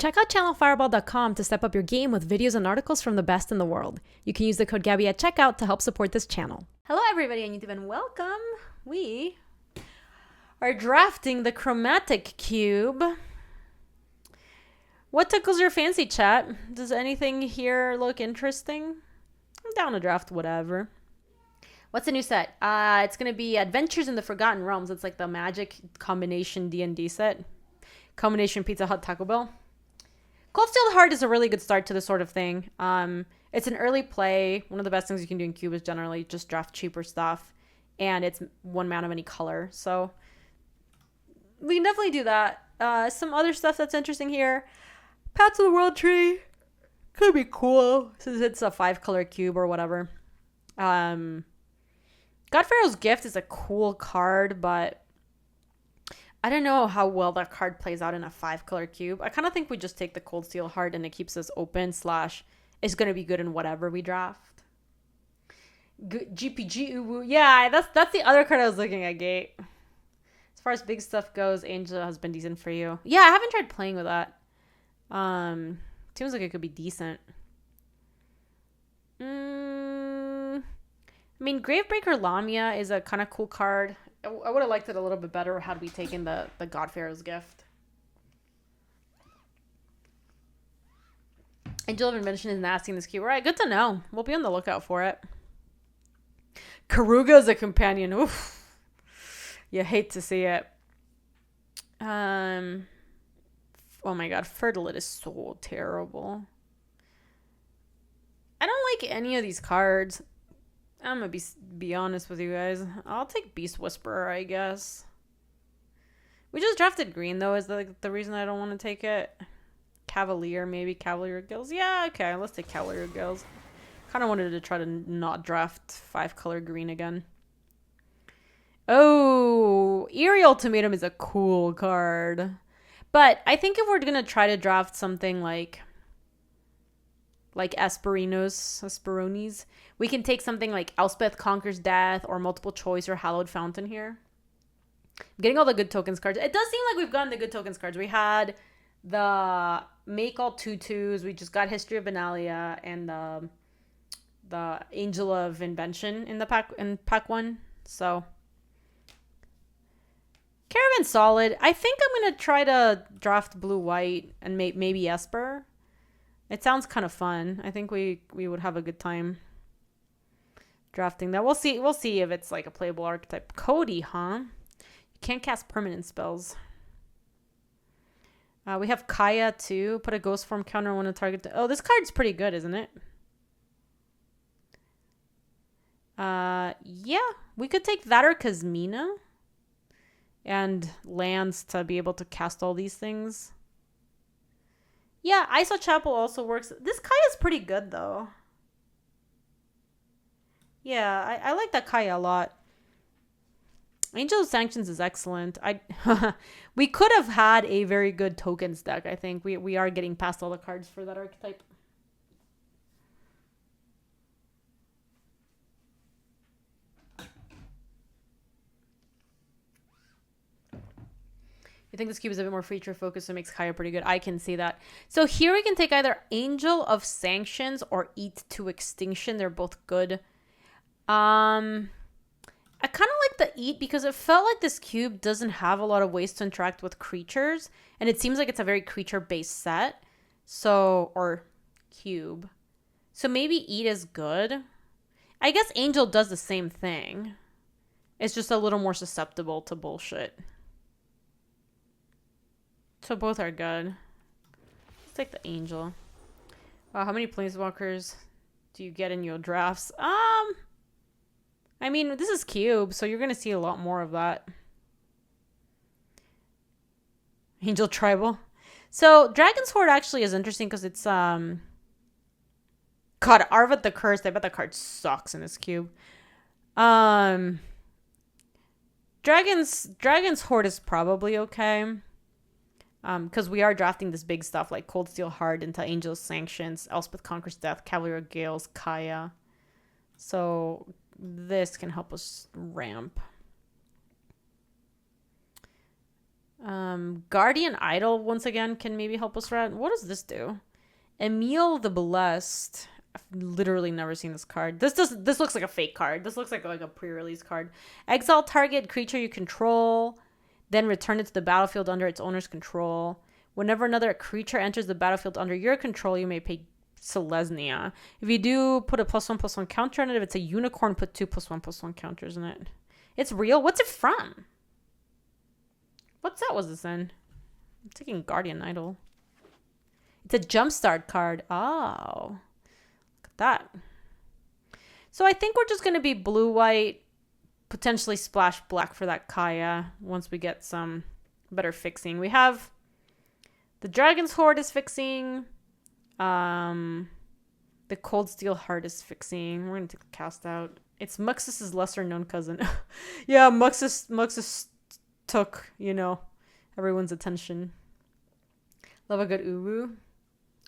Check out channelfireball.com to step up your game with videos and articles from the best in the world. You can use the code Gaby at checkout to help support this channel. Hello everybody on YouTube and welcome. We are drafting the Chromatic cube. What tickles your fancy, chat? Does anything here look interesting? I'm down to draft whatever. What's the new set? It's going to be Adventures in the Forgotten Realms. It's like the Magic combination D&D set. Combination Pizza Hut Taco Bell. Cold Steel Heart is a really good start to this sort of thing. It's an early play. One of the best things you can do in Cube is generally just draft cheaper stuff. And it's one mana of any color. So we can definitely do that. Some other stuff that's interesting here. Paths of the World Tree. Could be cool since it's a 5-color cube or whatever. God Pharaoh's Gift is a cool card, but I don't know how well that card plays out in a 5-color cube. I kind of think we just take the Cold Steel Heart and it keeps us open / it's going to be good in whatever we draft. GPG Uwu. Yeah, that's the other card I was looking at, Gate. As far as big stuff goes, Angel has been decent for you. Yeah, I haven't tried playing with that. Seems like it could be decent. I mean, Gravebreaker Lamia is a kind of cool card. I would have liked it a little bit better had we taken the God Pharaoh's Gift. Angel of Invention is nasty in this cube. All right, good to know. We'll be on the lookout for it. Karuga is a companion. Oof. You hate to see it. Oh my god, Fertilite is so terrible. I don't like any of these cards. I'm gonna be honest with you guys. I'll take Beast Whisperer, I guess. We just drafted green, though, is the reason I don't want to take it. Cavalier, maybe. Cavalier Gills. Yeah, okay, let's take Cavalier Gills. Kind of wanted to try to not draft 5-color green again. Oh, Eerie Ultimatum is a cool card. But I think if we're going to try to draft something like Esperonis, we can take something like Elspeth Conquers Death or Multiple Choice or Hallowed Fountain here. I'm getting all the good tokens cards. It does seem like we've gotten the good tokens cards. We had the Make All 2/2s. We just got History of Benalia and the Angel of Invention in pack 1. So Caravan solid. I think I'm going to try to draft blue-white and maybe Esper. It sounds kind of fun. I think we would have a good time drafting that. We'll see if it's like a playable archetype. Cody, huh? You can't cast permanent spells. We have Kaya too. Put a ghost form counter on a target. Oh, this card's pretty good, isn't it? Yeah. We could take that or Kazmina. And lands to be able to cast all these things. Yeah, Iso Chapel also works. This Kaya is pretty good, though. Yeah, I like that Kaya a lot. Angel of Sanctions is excellent. We could have had a very good tokens deck, I think. We are getting past all the cards for that archetype. You think this cube is a bit more feature focused and makes Kaya pretty good? I can see that. So here we can take either Angel of Sanctions or Eat to Extinction. They're both good. I kind of like the Eat because it felt like this cube doesn't have a lot of ways to interact with creatures. And it seems like it's a very creature-based set. Or cube. So maybe Eat is good. I guess Angel does the same thing. It's just a little more susceptible to bullshit. So both are good. Let's take the Angel. Wow, how many Planeswalkers do you get in your drafts? I mean, this is Cube, so you're going to see a lot more of that. Angel Tribal. So Dragon's Horde actually is interesting because it's... God, Arvat the Cursed. I bet that card sucks in this cube. Dragon's Horde is probably okay. Because we are drafting this big stuff like Cold Steel Heart into Angel's Sanctions, Elspeth Conquers Death, Cavalier of Gales, Kaya. So this can help us ramp. Guardian Idol, once again, can maybe help us out. What does this do? Emil the Blessed. I've literally never seen this card. This looks like a fake card. This looks like a pre-release card. Exile target creature you control, then return it to the battlefield under its owner's control. Whenever another creature enters the battlefield under your control, you may pay Selesnya. If you do, put a +1/+1 counter on it. If it's a unicorn, put 2 +1/+1 counters in it. It's real. What's it from? What set was this in? I'm taking Guardian Idol. It's a jumpstart card. Oh. Look at that. So I think we're just going to be blue-white, potentially splash black for that Kaya once we get some better fixing. We have the Dragon's Horde is fixing. The Cold Steel Heart is fixing. We're going to take the cast out. It's Muxus's lesser-known cousin. Yeah, Muxus took, everyone's attention. Love a good uwu.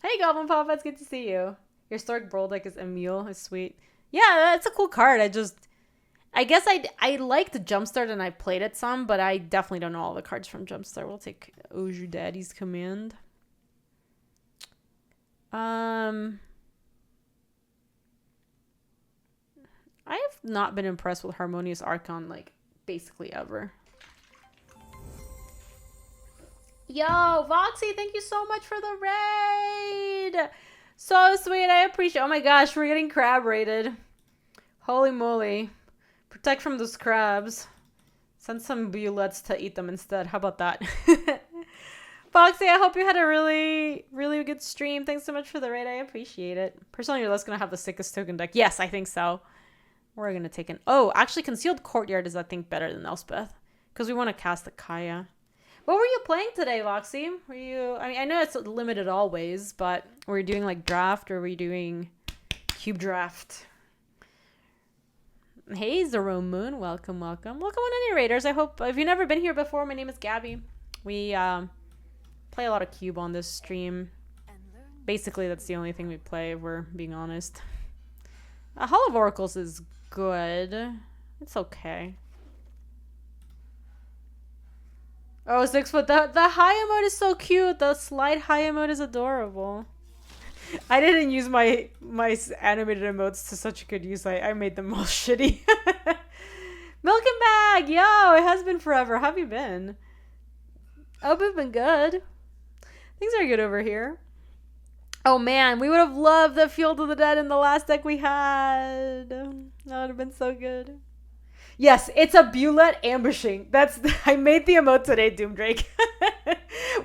Hey, Goblin Papa, it's good to see you. Your Stork Brawl deck is Emil. It's sweet. Yeah, that's a cool card. I guess I liked Jumpstart and I played it some, but I definitely don't know all the cards from Jumpstart. We'll take Oju Daddy's Command. I have not been impressed with Harmonious Archon, basically ever. Yo, Voxy, thank you so much for the raid. So sweet, I appreciate. Oh my gosh, we're getting crab raided. Holy moly. Protect from those crabs. Send some bullets to eat them instead. How about that? Foxy, I hope you had a really, really good stream. Thanks so much for the raid. I appreciate it. Personally, you're less going to have the sickest token deck. Yes, I think so. We're going to take an... Oh, actually, Concealed Courtyard is, I think, better than Elspeth. Because we want to cast the Kaya. What were you playing today, Voxy? Were you... I know it's limited always, but were you doing, draft, or were you doing cube draft? Hey, Zero Moon. Welcome, welcome. Welcome on any raiders. I hope... If you've never been here before, my name is Gaby. We, play a lot of cube on this stream. Basically, that's the only thing we play, if we're being honest. Hall of Oracles is good. It's okay. Oh, 6 foot. The high emote is so cute. The slide high emote is adorable. I didn't use my animated emotes to such good use. I made them all shitty. Milk and Bag! Yo, it has been forever. How have you been? I hope it's been good. Things are good over here. Oh man, we would have loved the Field of the Dead in the last deck we had. That would have been so good. Yes, it's a Bullet ambushing. I made the emote today, Doomdrake.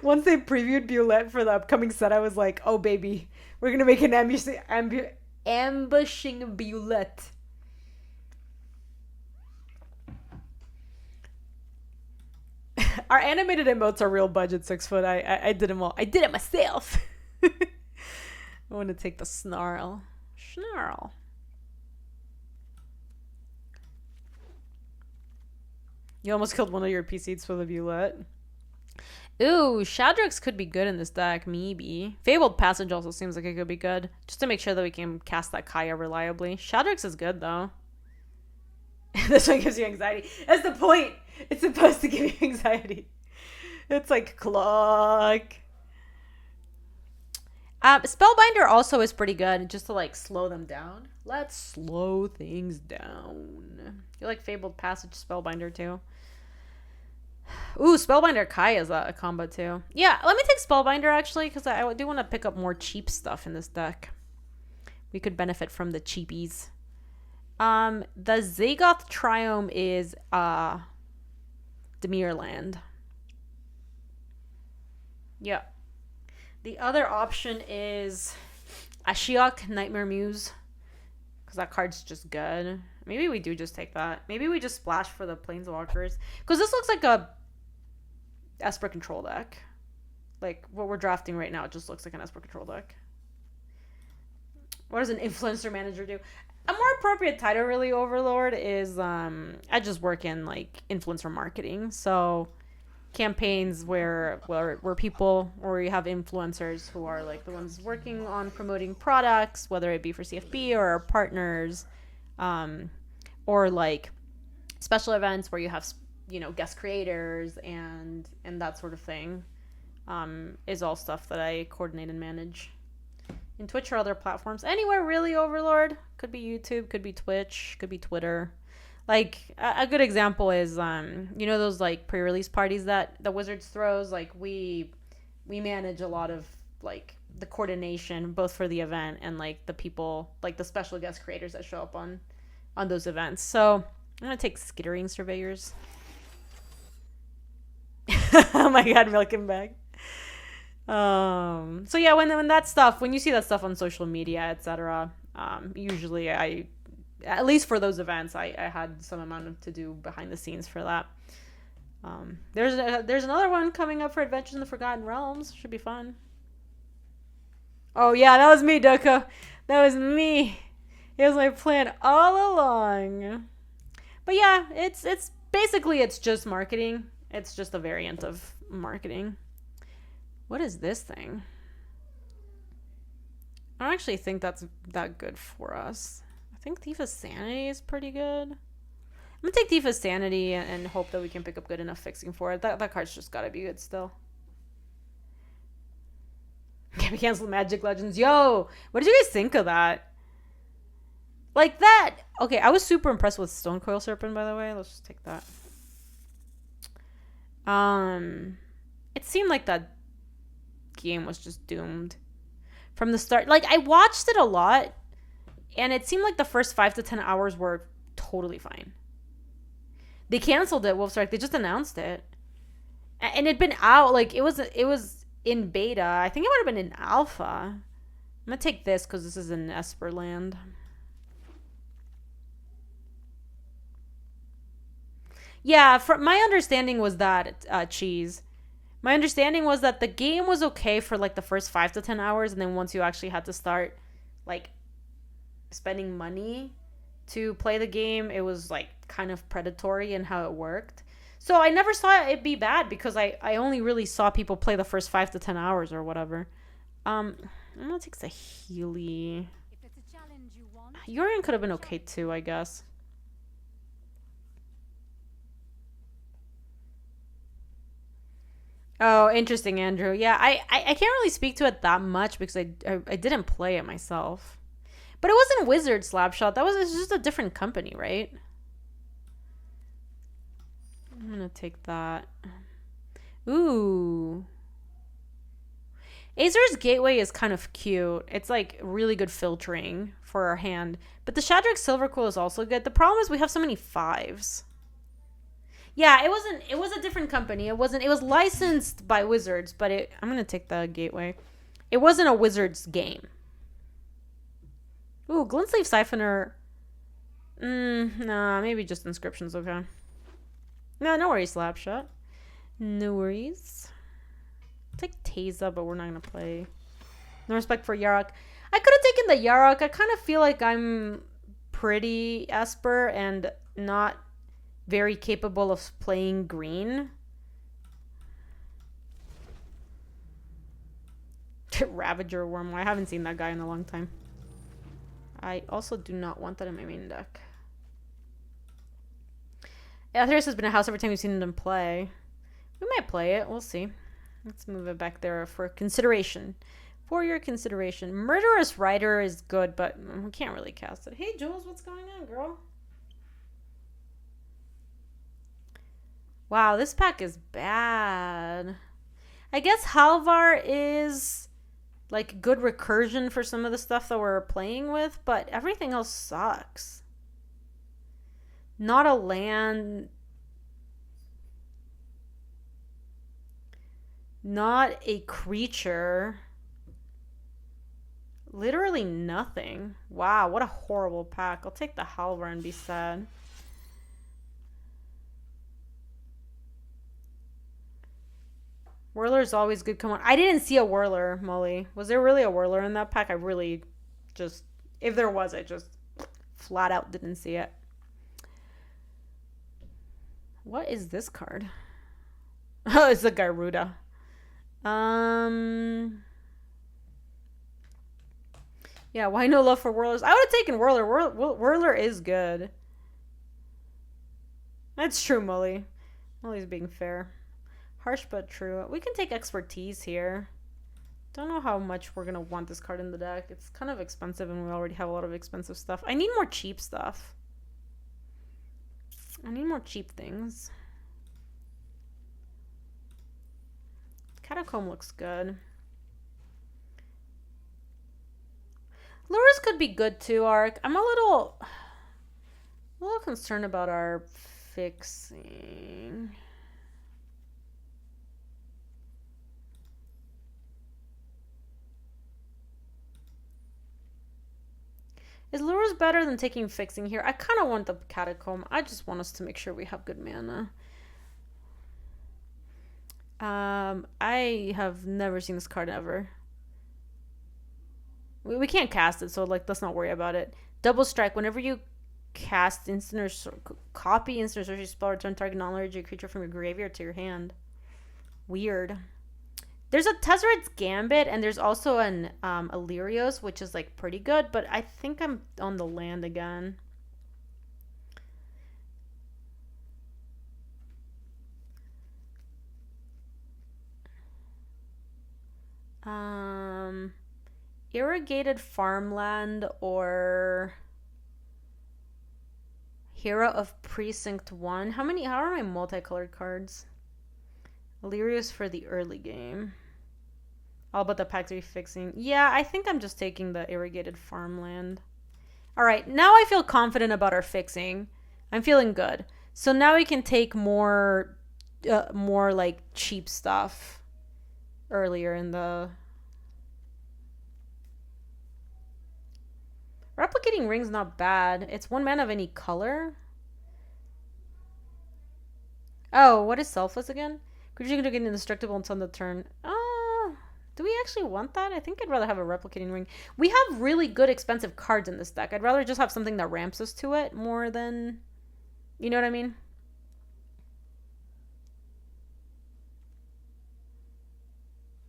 Once they previewed Bullet for the upcoming set, I was like, oh baby, we're gonna make an ambushing Bullet. Our animated emotes are real budget 6 foot. I did them all. I did it myself. I want to take the Snarl. Snarl. You almost killed one of your PCs for the Bullet. Ooh, Shadrax could be good in this deck, maybe. Fabled Passage also seems like it could be good. Just to make sure that we can cast that Kaya reliably. Shadrax is good, though. This one gives you anxiety. That's the point. It's supposed to give you anxiety. It's like clock. Spellbinder also is pretty good, just to slow them down. Let's slow things down. You like Fabled Passage Spellbinder too? Ooh, Spellbinder Kai is a combo too. Yeah, let me take Spellbinder actually, because I do want to pick up more cheap stuff in this deck. We could benefit from the cheapies. The Zagoth Triome is Demirland. Yeah. The other option is Ashiok Nightmare Muse, because that card's just good. Maybe we do just take that. Maybe we just splash for the Planeswalkers, because this looks like a Esper control deck. Like what we're drafting right now, it just looks like an Esper control deck. What does an Influencer Manager do? A more appropriate title, really, Overlord, is I just work in influencer marketing. So campaigns where people, or you have influencers who are the ones working on promoting products, whether it be for CFB or our partners, or special events where you have guest creators and that sort of thing, is all stuff that I coordinate and manage. In Twitch or other platforms, anywhere really, Overlord. Could be YouTube, could be Twitch, could be Twitter. Like a good example is those like pre-release parties that the Wizards throws. Like we manage a lot of like the coordination both for the event and like the people, like the special guest creators that show up on those events. So I'm gonna take skittering surveyors. Oh my god, Milking Bag. So yeah, when that stuff, when you see that stuff on social media, etc., usually at least for those events, I had some amount to do behind the scenes for that. There's another one coming up for Adventures in the Forgotten Realms. Should be fun. Oh yeah, that was me, Ducka. That was me. It was my plan all along. But yeah, it's basically it's just marketing. It's just a variant of marketing. What is this thing? I don't actually think that's that good for us. I think Thief of Sanity is pretty good. I'm gonna take Thief of Sanity and hope that we can pick up good enough fixing for it. That card's just gotta be good still. Can we cancel Magic Legends? Yo, what did you guys think of that? Like that. Okay, I was super impressed with Stonecoil Serpent, by the way. Let's just take that. It seemed like that game was just doomed from the start. Like I watched it a lot and it seemed like the first 5 to 10 hours were totally fine. They canceled it, Wolfstrike. They just announced it. And it'd been out, like it was in beta. I think it would have been in alpha. I'm gonna take this because this is in Esperland. Yeah, my understanding was that cheese. My understanding was that the game was okay for like the first 5 to 10 hours, and then once you actually had to start like spending money to play the game, it was like kind of predatory in how it worked. So I never saw it be bad because I only really saw people play the first 5 to 10 hours or whatever. I'm gonna take the Healy. Urian could have been okay too, I guess. Oh, interesting, Andrew. Yeah, I can't really speak to it that much because I didn't play it myself. But it wasn't Wizard Slapshot. It's just a different company, right? I'm gonna take that. Ooh. Azur's Gateway is kind of cute. It's like really good filtering for our hand. But the Shadrach Silverquill is also good. The problem is we have so many 5s. Yeah, it was a different company. It was licensed by Wizards, but I'm going to take the Gateway. It wasn't a Wizards game. Ooh, Glintsleeve Siphoner. Nah, maybe just Inscription's okay. No worries, Slapshot. No worries. Take Teza, but we're not going to play. No respect for Yarok. I could have taken the Yarok. I kind of feel like I'm pretty Esper and not very capable of playing green. Ravager Worm. I haven't seen that guy in a long time. I also do not want that in my main deck. Atheris has been a house every time we've seen them play. We might play it. We'll see. Let's move it back there for consideration. For your consideration. Murderous Rider is good, but we can't really cast it. Hey, Jules, what's going on, girl? Wow, this pack is bad. I guess Halvar is like good recursion for some of the stuff that we're playing with, but everything else sucks. Not a land. Not a creature. Literally nothing. Wow, what a horrible pack. I'll take the Halvar and be sad. Whirler is always good. Come on. I didn't see a Whirler, Molly. Was there really a Whirler in that pack? I really just... If there was, I just flat out didn't see it. What is this card? Oh, it's a Garuda. Yeah, why no love for Whirlers? I would have taken Whirler. Whirler is good. That's true, Molly. Well, he's being fair. Harsh but true. We can take expertise here. Don't know how much we're gonna want this card in the deck. It's kind of expensive and we already have a lot of expensive stuff. I need more cheap stuff. I need more cheap things. Catacomb looks good. Lures could be good too, Arc. I'm a little concerned about our fixing. Is Lures better than taking fixing here? I kind of want the Catacomb. I just want us to make sure we have good mana. I have never seen this card ever. We can't cast it, so like let's not worry about it. Double Strike. Whenever you cast instant or copy instant or sorcery spell, return target non-allergic creature from your graveyard to your hand. Weird. There's a Tezzeret's Gambit, and there's also an Illyrios, which is like pretty good, but I think I'm on the land again. Irrigated Farmland or Hero of Precinct 1. How are my multicolored cards? Illyrios for the early game. All about the pack 3 fixing. Yeah, I think I'm just taking the Irrigated Farmland. Alright, now I feel confident about our fixing. I'm feeling good. So now we can take more like cheap stuff earlier in the... Replicating Ring's not bad. It's 1 mana of any color. Oh, what is Selfless again? Creature can get indestructible until the turn. Do we actually want that? I think I'd rather have a Replicating Ring. We have really good expensive cards in this deck. I'd rather just have something that ramps us to it more than... You know what I mean?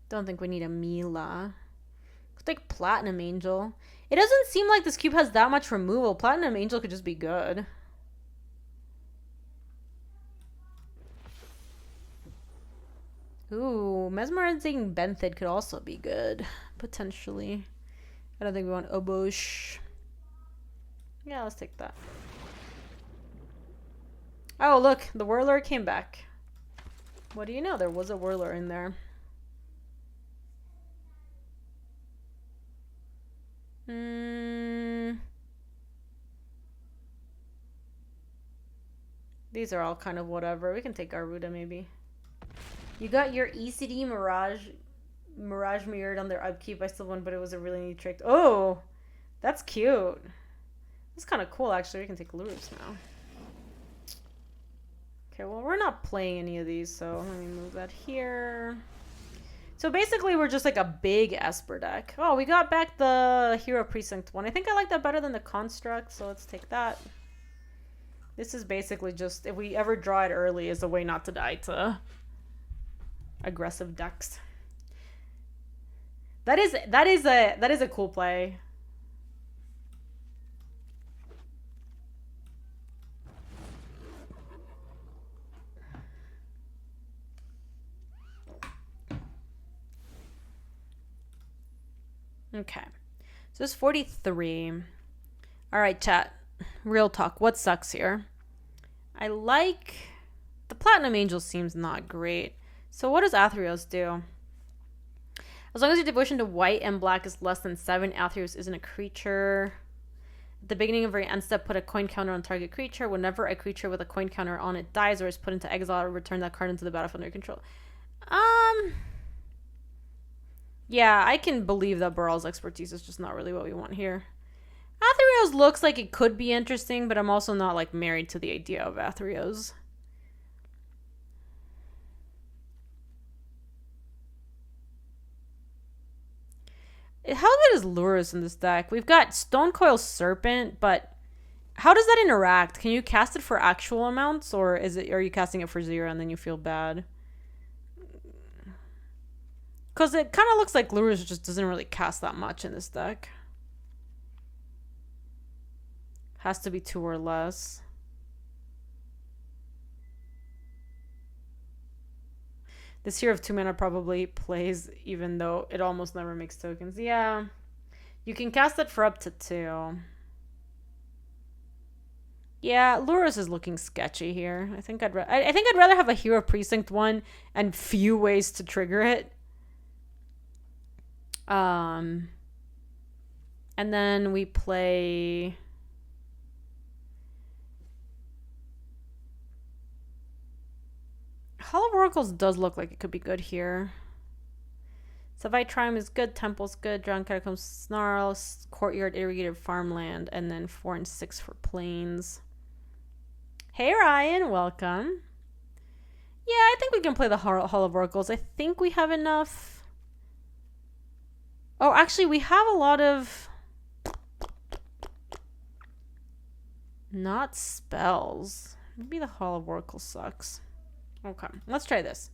Don't think we need a Mila. Let's take Platinum Angel. It doesn't seem like this cube has that much removal. Platinum Angel could just be good. Ooh, Mesmerizing Benthid could also be good. Potentially. I don't think we want Obosh. Yeah, let's take that. Oh, look. The Whirler came back. What do you know? There was a Whirler in there. These are all kind of whatever. We can take Garuda maybe. You got your ECD Mirage mirrored on their upkeep. I still won, but it was a really neat trick. Oh, that's cute. That's kind of cool, actually. We can take Lures now. Okay, well, we're not playing any of these, so let me move that here. So basically, we're just like a big Esper deck. Oh, we got back the Hero Precinct 1. I think I like that better than the Construct, so let's take that. This is basically just, if we ever draw it early, is a way not to die to aggressive decks. That is a cool play. Okay. So it's 43. All right, chat. Real talk. What sucks here? I like... The Platinum Angel seems not great. So what does Athreos do? As long as your devotion to white and black is less than 7, Athreos isn't a creature. At the beginning of every end step, put a coin counter on target creature. Whenever a creature with a coin counter on it dies or is put into exile, return that card into the battlefield under your control. Yeah, I can believe that Burrell's expertise is just not really what we want here. Athreos looks like it could be interesting, but I'm also not like married to the idea of Athreos. How good is Lurus in this deck? We've got Stonecoil Serpent, but how does that interact? Can you cast it for actual amounts, or are you casting it for 0 and then you feel bad? Because it kind of looks like Lurus just doesn't really cast that much in this deck. Has to be 2 or less. This Hero of 2 mana probably plays even though it almost never makes tokens. Yeah. You can cast it for up to 2. Yeah, Lurrus is looking sketchy here. I think I'd rather have a Hero Precinct one and few ways to trigger it. And then we play Hall of Oracles does look like it could be good here. Savite Triumph is good, Temple's good, Drowned Catacombs, Snarl, Courtyard, Irrigated Farmland, and then 4 and 6 for Plains. Hey Ryan, welcome. Yeah, I think we can play the Hall of Oracles. I think we have enough. Oh, actually, we have a lot of not spells. Maybe the Hall of Oracles sucks. Okay, let's try this.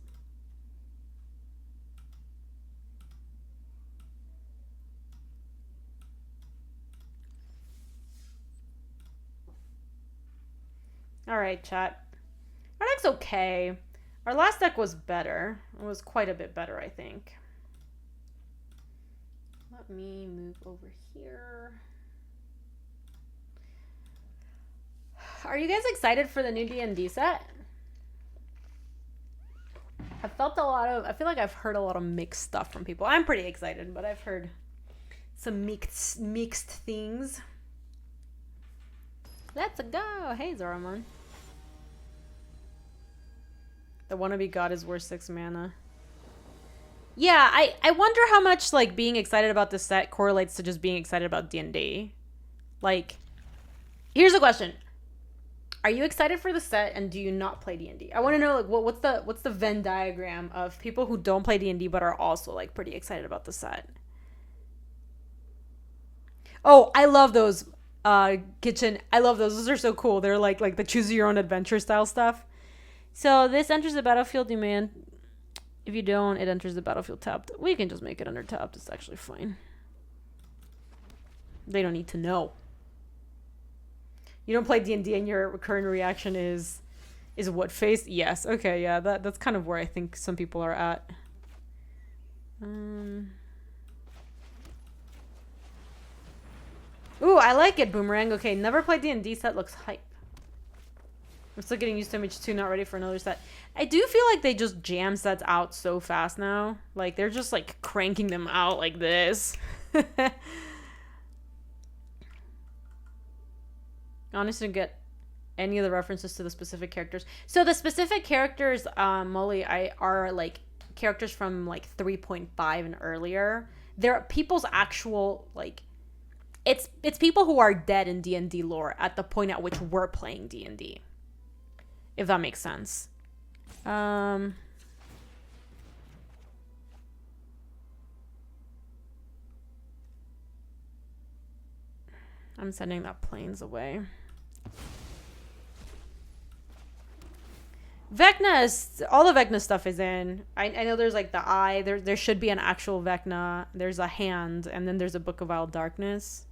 Alright, chat. Our deck's okay. Our last deck was better. It was quite a bit better, I think. Let me move over here. Are you guys excited for the new D&D set? I feel like I've heard a lot of mixed stuff from people. I'm pretty excited, but I've heard some mixed things. Let's go. Hey, Zoramon. The wannabe god is worth 6 mana. Yeah, I wonder how much like being excited about this set correlates to just being excited about D&D. Like, here's a question. Are you excited for the set and do you not play D&D? I want to know like what's the Venn diagram of people who don't play D&D but are also like pretty excited about the set. Oh, I love those kitchen. I love those. Those are so cool. They're like the choose your own adventure style stuff. So this enters the battlefield, you may. If you don't, it enters the battlefield tapped. We can just make it under tapped. It's actually fine. They don't need to know. You don't play D&D and your recurrent reaction is what face? Yes. Okay, yeah. That's kind of where I think some people are at. Ooh, I like it, Boomerang. Okay, never played D&D set. Looks hype. I'm still getting used to MH2, not ready for another set. I do feel like they just jam sets out so fast now. Like, they're just, like, cranking them out like this. Honestly, didn't get any of the references to the specific characters. So the specific characters, Molly, are, like, characters from, like, 3.5 and earlier. They're people's actual, like... It's people who are dead in D&D lore at the point at which we're playing D&D. If that makes sense. I'm sending that Plains away. Vecna all the Vecna stuff is in. I know there's like the eye. There should be an actual Vecna. There's a hand, and then there's a Book of Wild Darkness.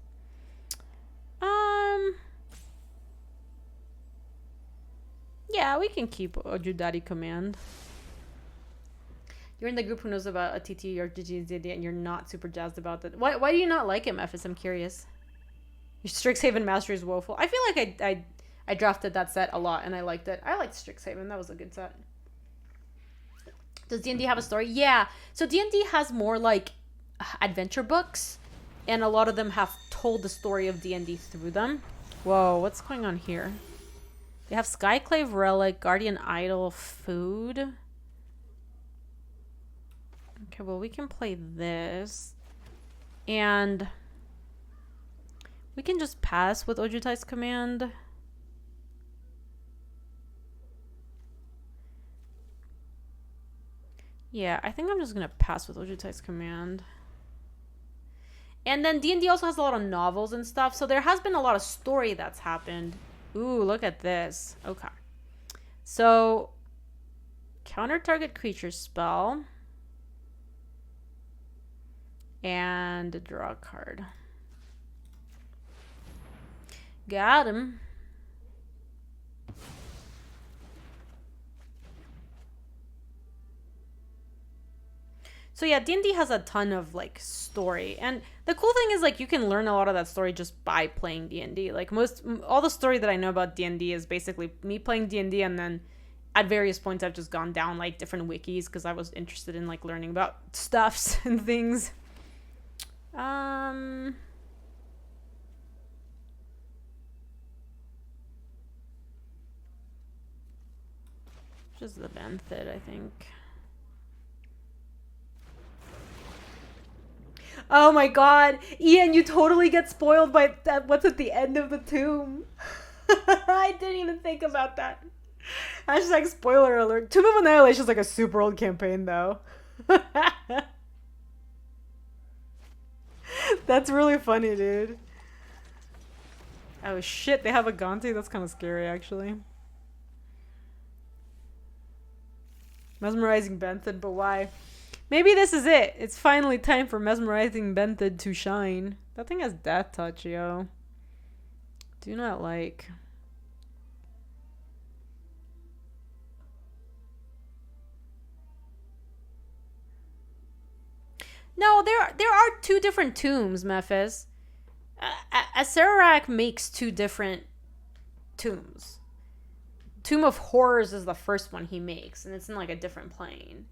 Yeah, we can keep Ojudari Command. You're in the group who knows about a TT or GGZD and you're not super jazzed about that. Why do you not like him, Ephes? I'm curious. Your Strixhaven Mastery is woeful. I feel like I drafted that set a lot and I liked it. I liked Strixhaven. That was a good set. Does D&D have a story? Yeah. So D&D has more like adventure books and a lot of them have told the story of D&D through them. Whoa, what's going on here? They have Skyclave Relic, Guardian Idol, Food. Okay, well, we can play this. And we can just pass with Ojutai's Command. Yeah, I think I'm just going to pass with Ojutai's Command. And then D&D also has a lot of novels and stuff. So there has been a lot of story that's happened. Ooh, look at this. Okay. So, counter target creature spell. And draw a card. Got him. So yeah, D&D has a ton of like story, and the cool thing is like you can learn a lot of that story just by playing D&D. Like all the story that I know about D&D is basically me playing D&D, and then at various points I've just gone down like different wikis because I was interested in like learning about stuffs and things. Just the Benthed, I think. Oh my god, Ian, you totally get spoiled by that. What's at the end of the tomb? I didn't even think about that. Hashtag spoiler alert. Tomb of Annihilation is like a super old campaign, though. That's really funny, dude. Oh shit, they have a Gonti? That's kind of scary, actually. Mesmerizing Benthed, but why? Maybe this is it. It's finally time for Mesmerizing Benthed to shine. That thing has Death Touch, yo. Do not like. No, there are two different tombs, Memphis. Acererak makes two different tombs. Tomb of Horrors is the first one he makes, and it's in like a different plane.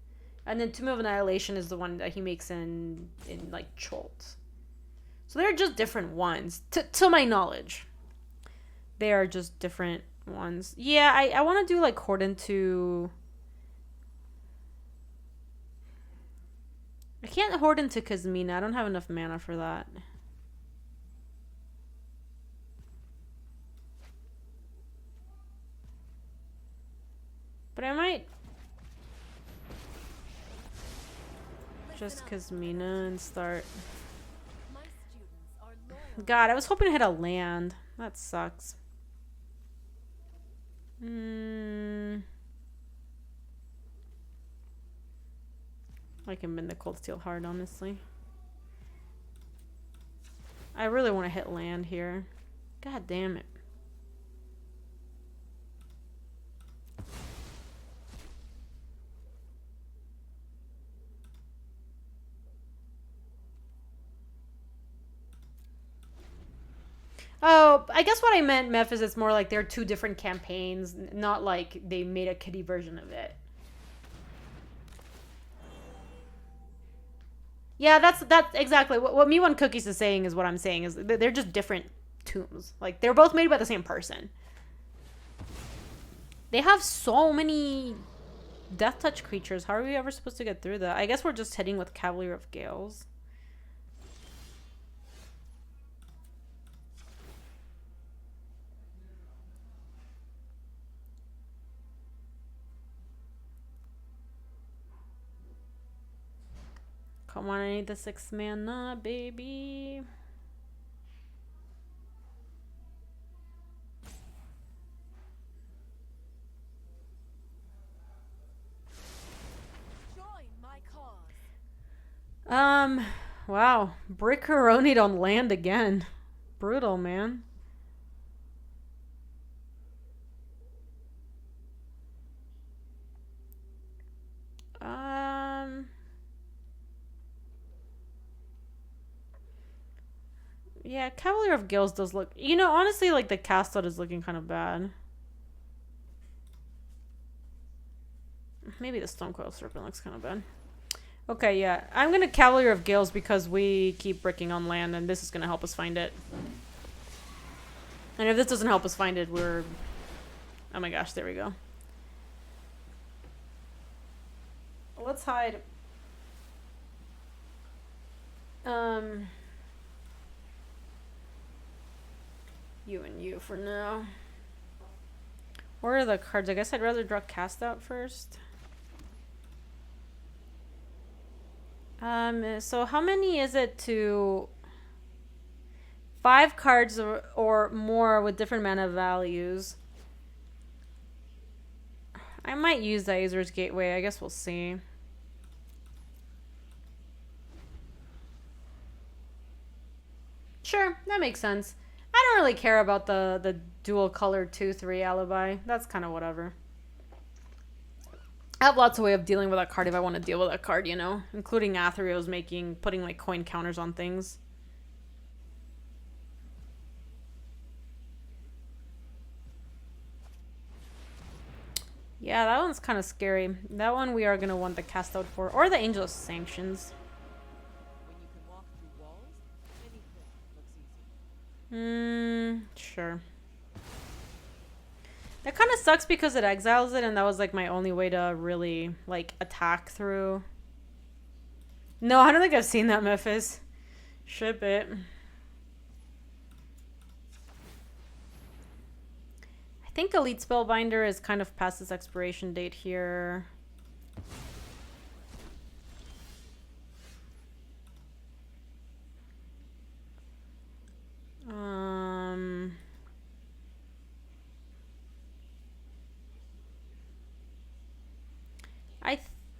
And then Tomb of Annihilation is the one that he makes in like Cholt. So they're just different ones, to my knowledge. They are just different ones. Yeah, I want to do like Horde into... I can't Horde into Kazmina. I don't have enough mana for that. But I might just Kazmina and start. God, I was hoping to hit a land. That sucks. I can bend the Cold Steel hard, honestly. I really want to hit land here. God damn it. Oh, I guess what I meant, Meph, is it's more like they're two different campaigns, not like they made a kiddie version of it. Yeah, that's exactly what Me One Cookies is saying is what I'm saying is they're just different tombs. Like they're both made by the same person. They have so many Death Touch creatures. How are we ever supposed to get through that? I guess we're just hitting with Cavalier of Gales. Come on, I need the 6 mana, baby. Join my cause. Wow. Brickeronied on land again. Brutal, man. Yeah, Cavalier of Gales does look... You know, honestly, like, the cast out is looking kind of bad. Maybe the Stonecoil Serpent looks kind of bad. Okay, yeah. I'm going to Cavalier of Gales because we keep bricking on land, and this is going to help us find it. And if this doesn't help us find it, we're... Oh my gosh, there we go. Let's hide. You and you for now. Where are the cards? I guess I'd rather draw Cast Out first. So how many is it to... 5 cards or more with different mana values? I might use the Azur's Gateway. I guess we'll see. Sure, that makes sense. I don't really care about the dual color 2-3 alibi. That's kind of whatever. I have lots of way of dealing with that card if I want to deal with that card, you know? Including Athrio's putting like coin counters on things. Yeah, that one's kind of scary. That one we are going to want the cast out for. Or the Angel's Sanctions. Sure. That kind of sucks because it exiles it, and that was like my only way to really like attack through. No, I don't think I've seen that, Memphis. Ship it. I think Elite Spellbinder is kind of past its expiration date here. I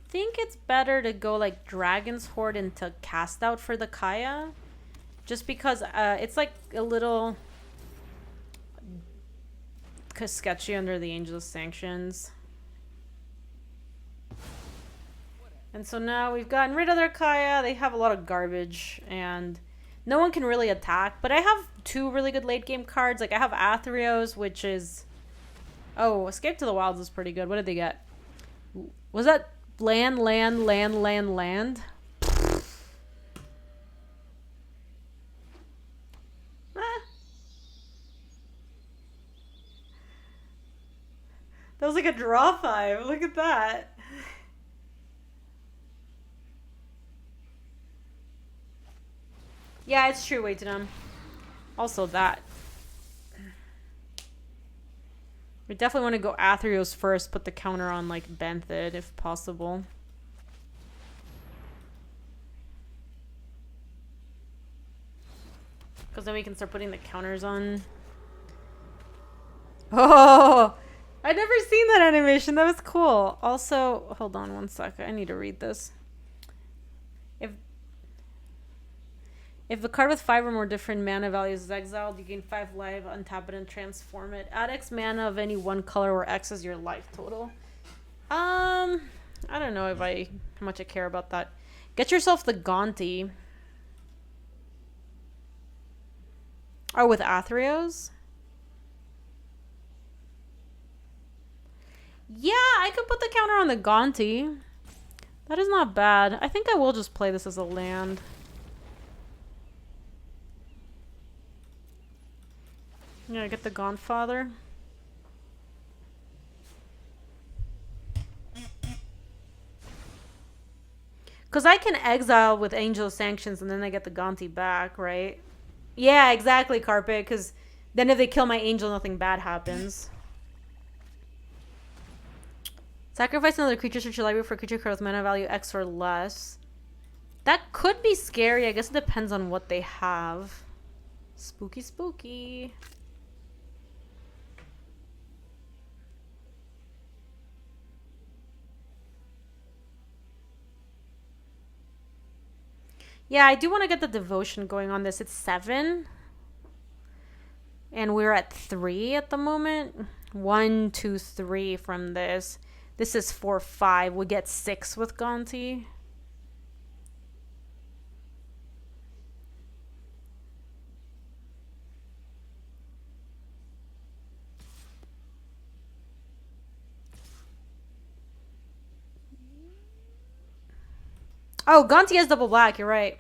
think it's better to go like Dragon's Horde into Cast Out for the Kaya. Just because it's like a little sketchy under the Angel's Sanctions. And so now we've gotten rid of their Kaya. They have a lot of garbage and no one can really attack. But I have two really good late game cards. Like I have Athrio's, which is... Oh, Escape to the Wilds is pretty good. What did they get? Was that land? That was like a draw 5. Look at that. Yeah, it's true. Wait to them. Also that. We definitely want to go Athrio's first, put the counter on like Benthid if possible. Because then we can start putting the counters on. Oh! I'd never seen that animation. That was cool. Also, hold on one second. I need to read this. If the card with 5 or more different mana values is exiled, you gain 5 life, untap it, and transform it. Add X mana of any one color where X is your life total. I don't know how much I care about that. Get yourself the Gaunty. Oh, with Athrio's? Yeah, I could put the counter on the Gaunty. That is not bad. I think I will just play this as a land. Yeah, get the Gauntfather. Because I can exile with Angel Sanctions and then I get the Gaunty back, right? Yeah, exactly, Carpet. Because then if they kill my Angel, nothing bad happens. Sacrifice another creature search your library for a creature card with mana value X or less. That could be scary. I guess it depends on what they have. Spooky, spooky. Yeah, I do want to get the devotion going on this. It's 7. And we're at 3 at the moment. 1, 2, 3 from this. This is 4, 5. We get 6 with Gaunty. Oh, Gaunty has double black. You're right.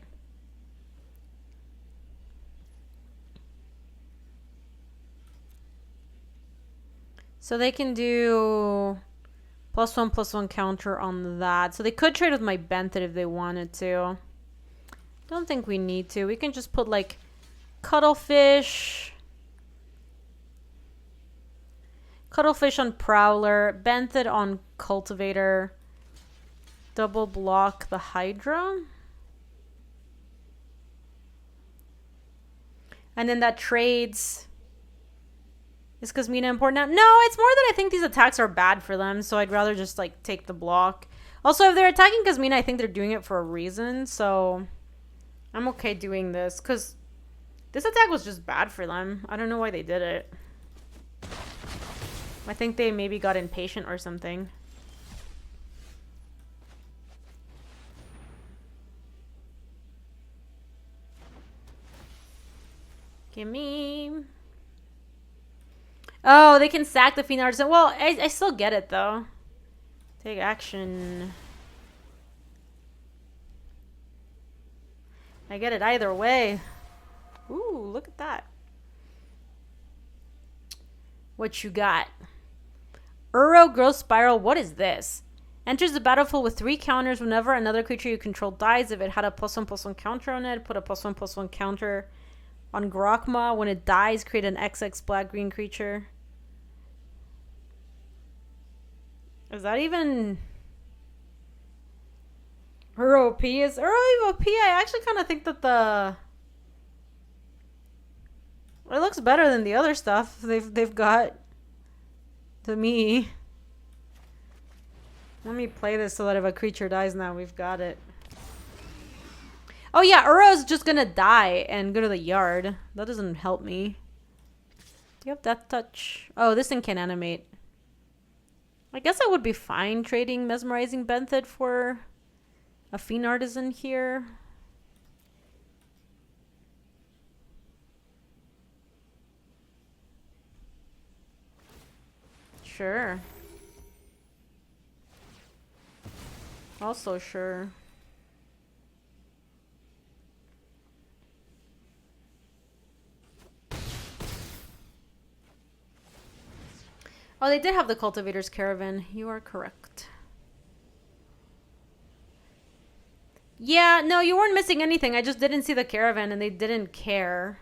So they can do +1/+1 counter on that. So they could trade with my Benthid if they wanted to. Don't think we need to. We can just put like Cuttlefish. Cuttlefish on Prowler. Benthid on Cultivator. Double block the Hydra. And then that trades. Is Kasmina important now? No, it's more that I think these attacks are bad for them. So I'd rather just like take the block. Also, if they're attacking Kasmina, I think they're doing it for a reason. So I'm okay doing this. Because this attack was just bad for them. I don't know why they did it. I think they maybe got impatient or something. Gimme. Oh, they can sack the Fiend Artisan. Well, I still get it, though. Take action. I get it either way. Ooh, look at that. What you got? Uro Growth Spiral. What is this? Enters the battlefield with 3 counters whenever another creature you control dies. If it had a +1/+1 counter on it, put a +1/+1 counter on Grokma. When it dies, create an XX black-green creature. Is that even... Uro OP? Is Uro OP? I actually kind of think that the... It looks better than the other stuff they've got. To me. Let me play this so that if a creature dies now, we've got it. Oh yeah, Uro's just gonna die and go to the yard. That doesn't help me. Do you have Death Touch? Oh, this thing can animate. I guess I would be fine trading Mesmerizing Benthid for a Fiend Artisan here. Sure. Also sure. Oh, they did have the Cultivator's Caravan. You are correct. Yeah, no, you weren't missing anything. I just didn't see the caravan and they didn't care.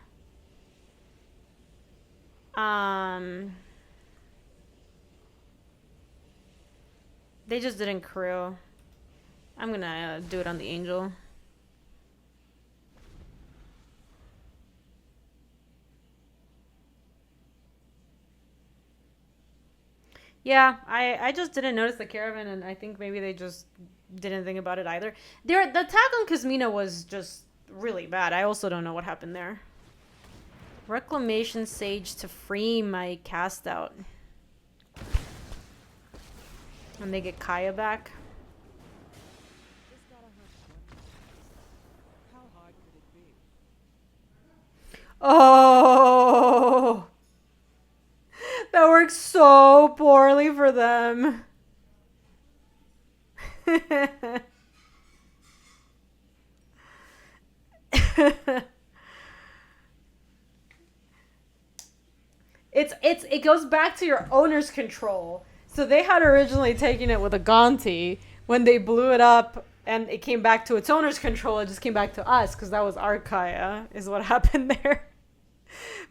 They just didn't crew. I'm gonna do it on the Angel. Yeah, I just didn't notice the caravan, and I think maybe they just didn't think about it either. The attack on Kazmina was just really bad. I also don't know what happened there. Reclamation Sage to free my cast out. And they get Kaya back. Oh! That works so poorly for them. It goes back to your owner's control. So they had originally taken it with a Gonti. When they blew it up and it came back to its owner's control, it just came back to us because that was our Kaya, is what happened there.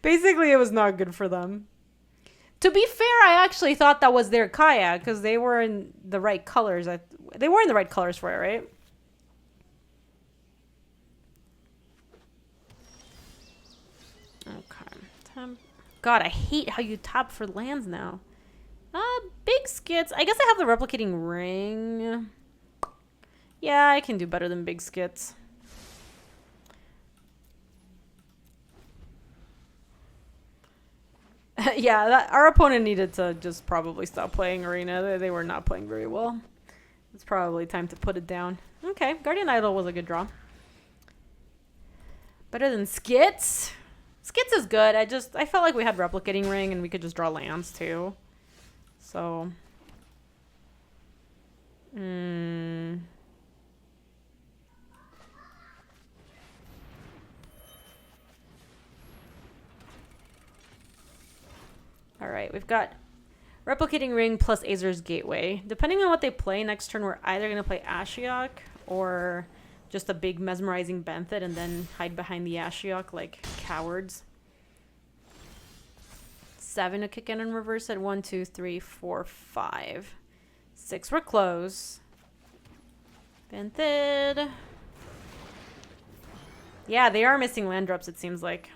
Basically, it was not good for them. To be fair, I actually thought that was their Kaya because they were in the right colors. They were in the right colors for it, right? Okay. God, I hate how you tap for lands now. Big skits. I guess I have the replicating ring. Yeah, I can do better than big skits. Yeah, our opponent needed to just probably stop playing Arena. They were not playing very well. It's probably time to put it down. Okay, Guardian Idol was a good draw. Better than Skits? Skits is good. I felt like we had Replicating Ring and we could just draw lands too. So... Alright, we've got Replicating Ring plus Azur's Gateway. Depending on what they play, next turn we're either going to play Ashiok or just a big Mesmerizing Benthid and then hide behind the Ashiok like cowards. 7 to kick in and reverse it. 1, 2, 3, 4, 5. 6, we're close. Benthid. Yeah, they are missing land drops, it seems like.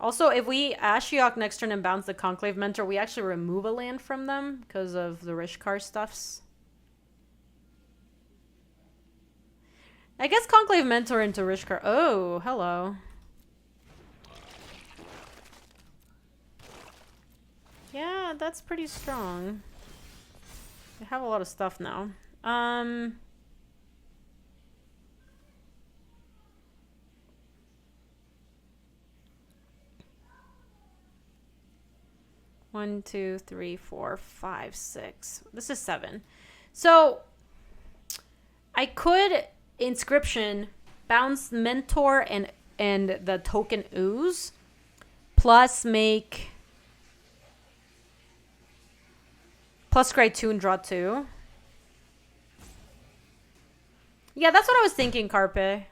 Also, if we Ashiok next turn and bounce the Conclave Mentor, we actually remove a land from them because of the Rishkar stuffs. I guess Conclave Mentor into Rishkar. Oh, hello. Yeah, that's pretty strong. They have a lot of stuff now. 1, 2, 3, 4, 5, 6. This is 7. So I could Inscription, bounce Mentor and the token Ooze, plus scry 2 and draw 2. Yeah, that's what I was thinking, Carpe.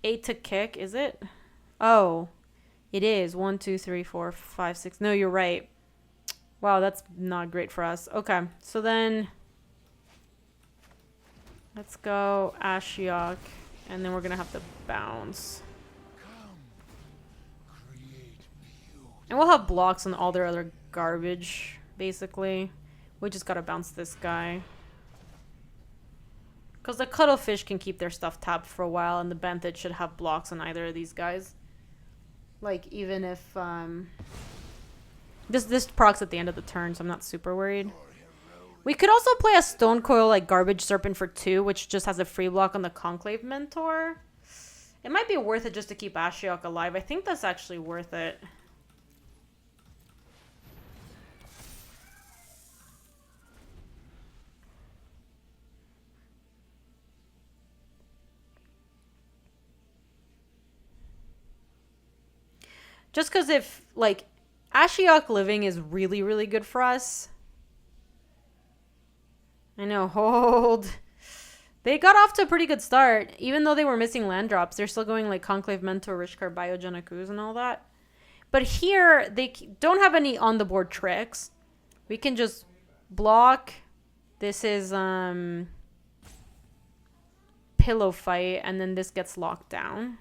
8 to kick, is it? Oh, it is. 1, 2, 3, 4, 5, 6. No, you're right. Wow, that's not great for us. Okay, so then let's go Ashiok, and then we're gonna have to bounce. And we'll have blocks on all their other garbage, basically. We just gotta bounce this guy. Because the Cuttlefish can keep their stuff tapped for a while, and the Benthet should have blocks on either of these guys. Like, even if, This procs at the end of the turn, so I'm not super worried. We could also play a Stone Coil, like, Garbage Serpent for 2, which just has a free block on the Conclave Mentor. It might be worth it just to keep Ashiok alive. I think that's actually worth it. Just because if, like, Ashiok living is really, really good for us. I know, hold. They got off to a pretty good start. Even though they were missing land drops, they're still going, like, Conclave Mentor, Rishkar, Biogenic Ooze, and all that. But here, they don't have any on-the-board tricks. We can just block. This is, Pillow Fight, and then this gets locked down.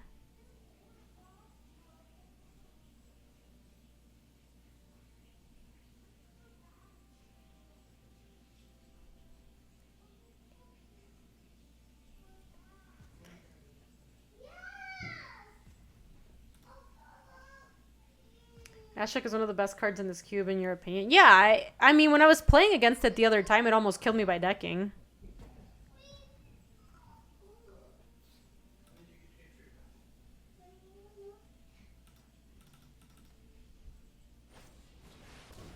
Ashok is one of the best cards in this cube, in your opinion. Yeah, I mean, when I was playing against it the other time, it almost killed me by decking.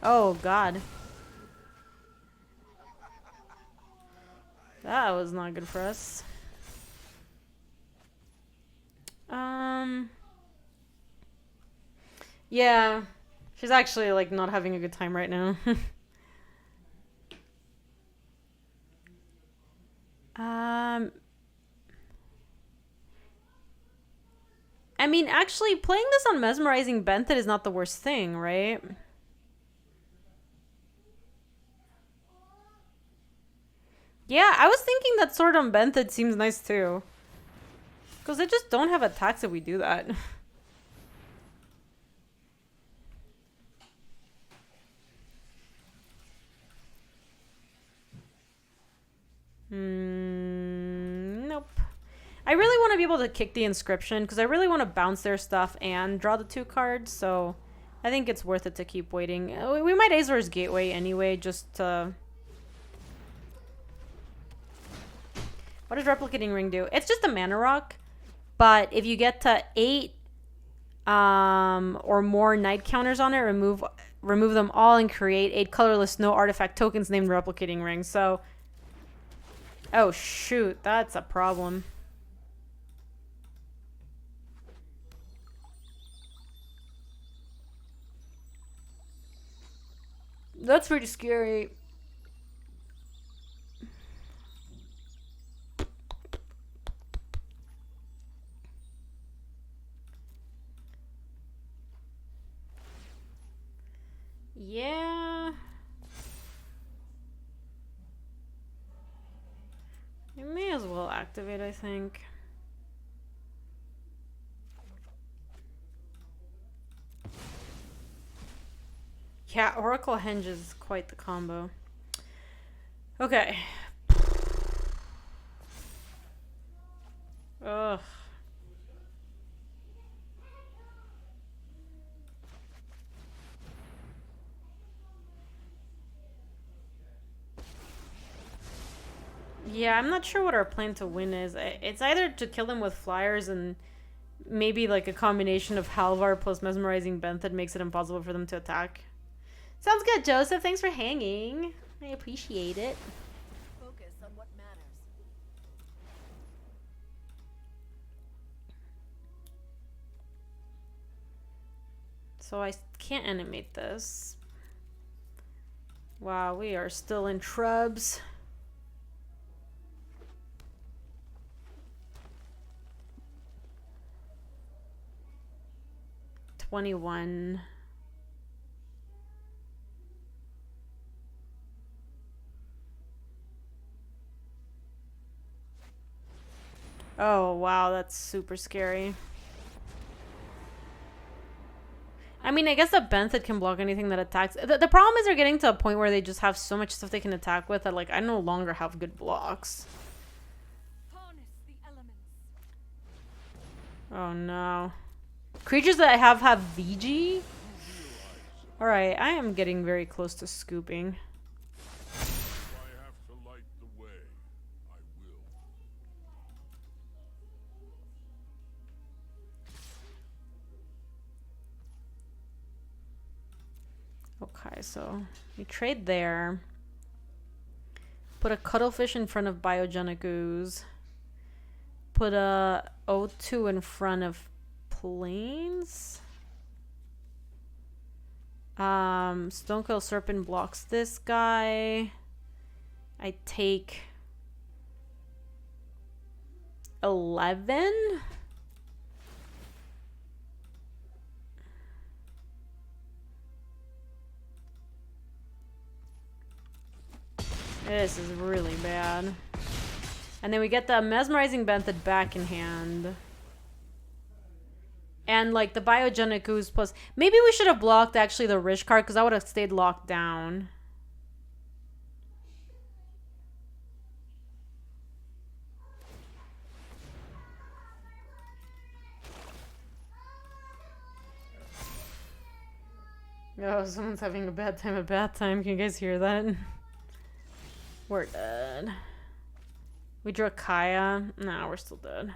Oh, God. That was not good for us. Yeah. She's actually, like, not having a good time right now. I mean, actually, playing this on Mesmerizing Benthet is not the worst thing, right? Yeah, I was thinking that Sword on Benthet seems nice, too. Because they just don't have attacks if we do that. Nope. I really want to be able to kick the Inscription because I really want to bounce their stuff and draw the 2 cards, so I think it's worth it to keep waiting. We might Azor's Gateway anyway, just to... What does Replicating Ring do? It's just a mana rock, but if you get to 8 or more night counters on it, remove them all and create 8 colorless no artifact tokens named Replicating Ring. So, oh shoot, that's a problem. That's pretty scary. Yeah. You may as well activate, I think. Yeah, Oracle Henge is quite the combo. Okay. Ugh. Yeah, I'm not sure what our plan to win is. It's either to kill them with flyers and Maybe like a combination of Halvar plus Mesmerizing Bent that makes it impossible for them to attack. Sounds good, Joseph. Thanks for hanging. I appreciate it. Focus on what matters. So I can't animate this. Wow, we are still in shrubs. $21. Oh, wow, that's super scary. I mean, I guess the Benthet can block anything that attacks. The problem is they're getting to a point where they just have so much stuff they can attack with that, like, I no longer have good blocks. Harness the elements. Oh, no. Creatures that I have VG? Alright, I am getting very close to scooping. If I have to light the way, I will. Okay, so we trade there. Put a Cuttlefish in front of Biogenic Ooze. Put a O2 in front of Plains. Stonecoil Serpent blocks this guy. I take 11. This is really bad. And then we get the Mesmerizing Benthet back in hand. And like the Biogenic Ooze plus... Maybe we should have blocked actually the Rish card because I would have stayed locked down. Oh, someone's having a bad time. Can you guys hear that? We're dead. We drew a Kaya. No, we're still dead.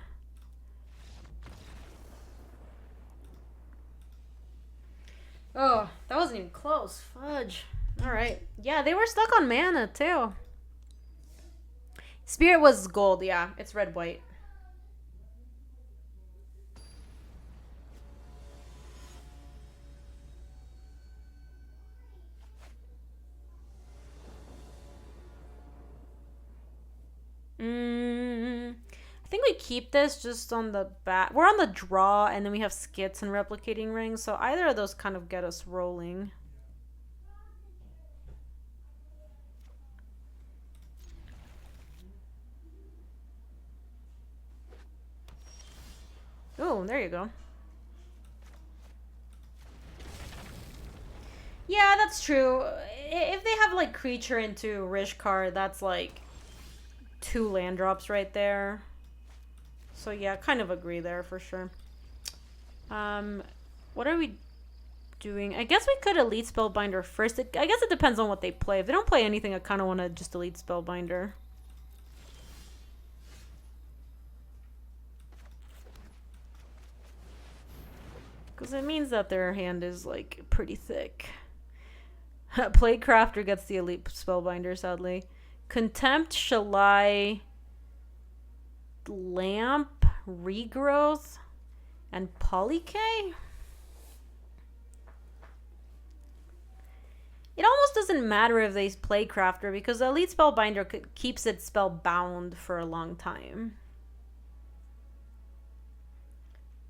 Oh, that wasn't even close. Fudge. Alright. Yeah, they were stuck on mana, too. Spirit was gold, yeah. It's red-white. I think we keep this just on the back. We're on the draw, and then we have skits and replicating rings, so either of those kind of get us rolling. Oh, there you go. Yeah, that's true. If they have, like, creature into Rish card, that's, like, 2 land drops right there. So, yeah, kind of agree there for sure. What are we doing? I guess we could Elite Spellbinder first. I guess it depends on what they play. If they don't play anything, I kind of want to just Elite Spellbinder. Because it means that their hand is, like, pretty thick. Playcrafter gets the Elite Spellbinder, sadly. Contempt, Shalai, Lamp, Regrowth, and Polycay? It almost doesn't matter if they play Crafter because the Elite Spellbinder keeps it spellbound for a long time.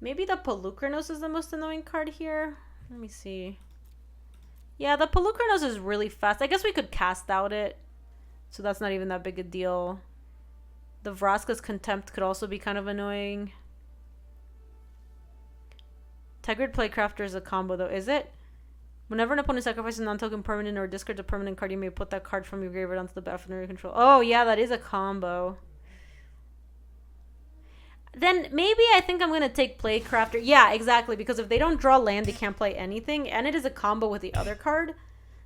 Maybe the Pelucranos is the most annoying card here. Let me see. Yeah, the Pelucranos is really fast. I guess we could cast out it. So that's not even that big a deal. The Vraska's Contempt could also be kind of annoying. Tigrid Playcrafter is a combo though, is it? Whenever an opponent sacrifices a non-token permanent or discards a permanent card, you may put that card from your graveyard onto the battlefield under your control. Oh yeah, that is a combo. Then maybe I think I'm going to take Playcrafter. Yeah, exactly. Because if they don't draw land, they can't play anything. And it is a combo with the other card.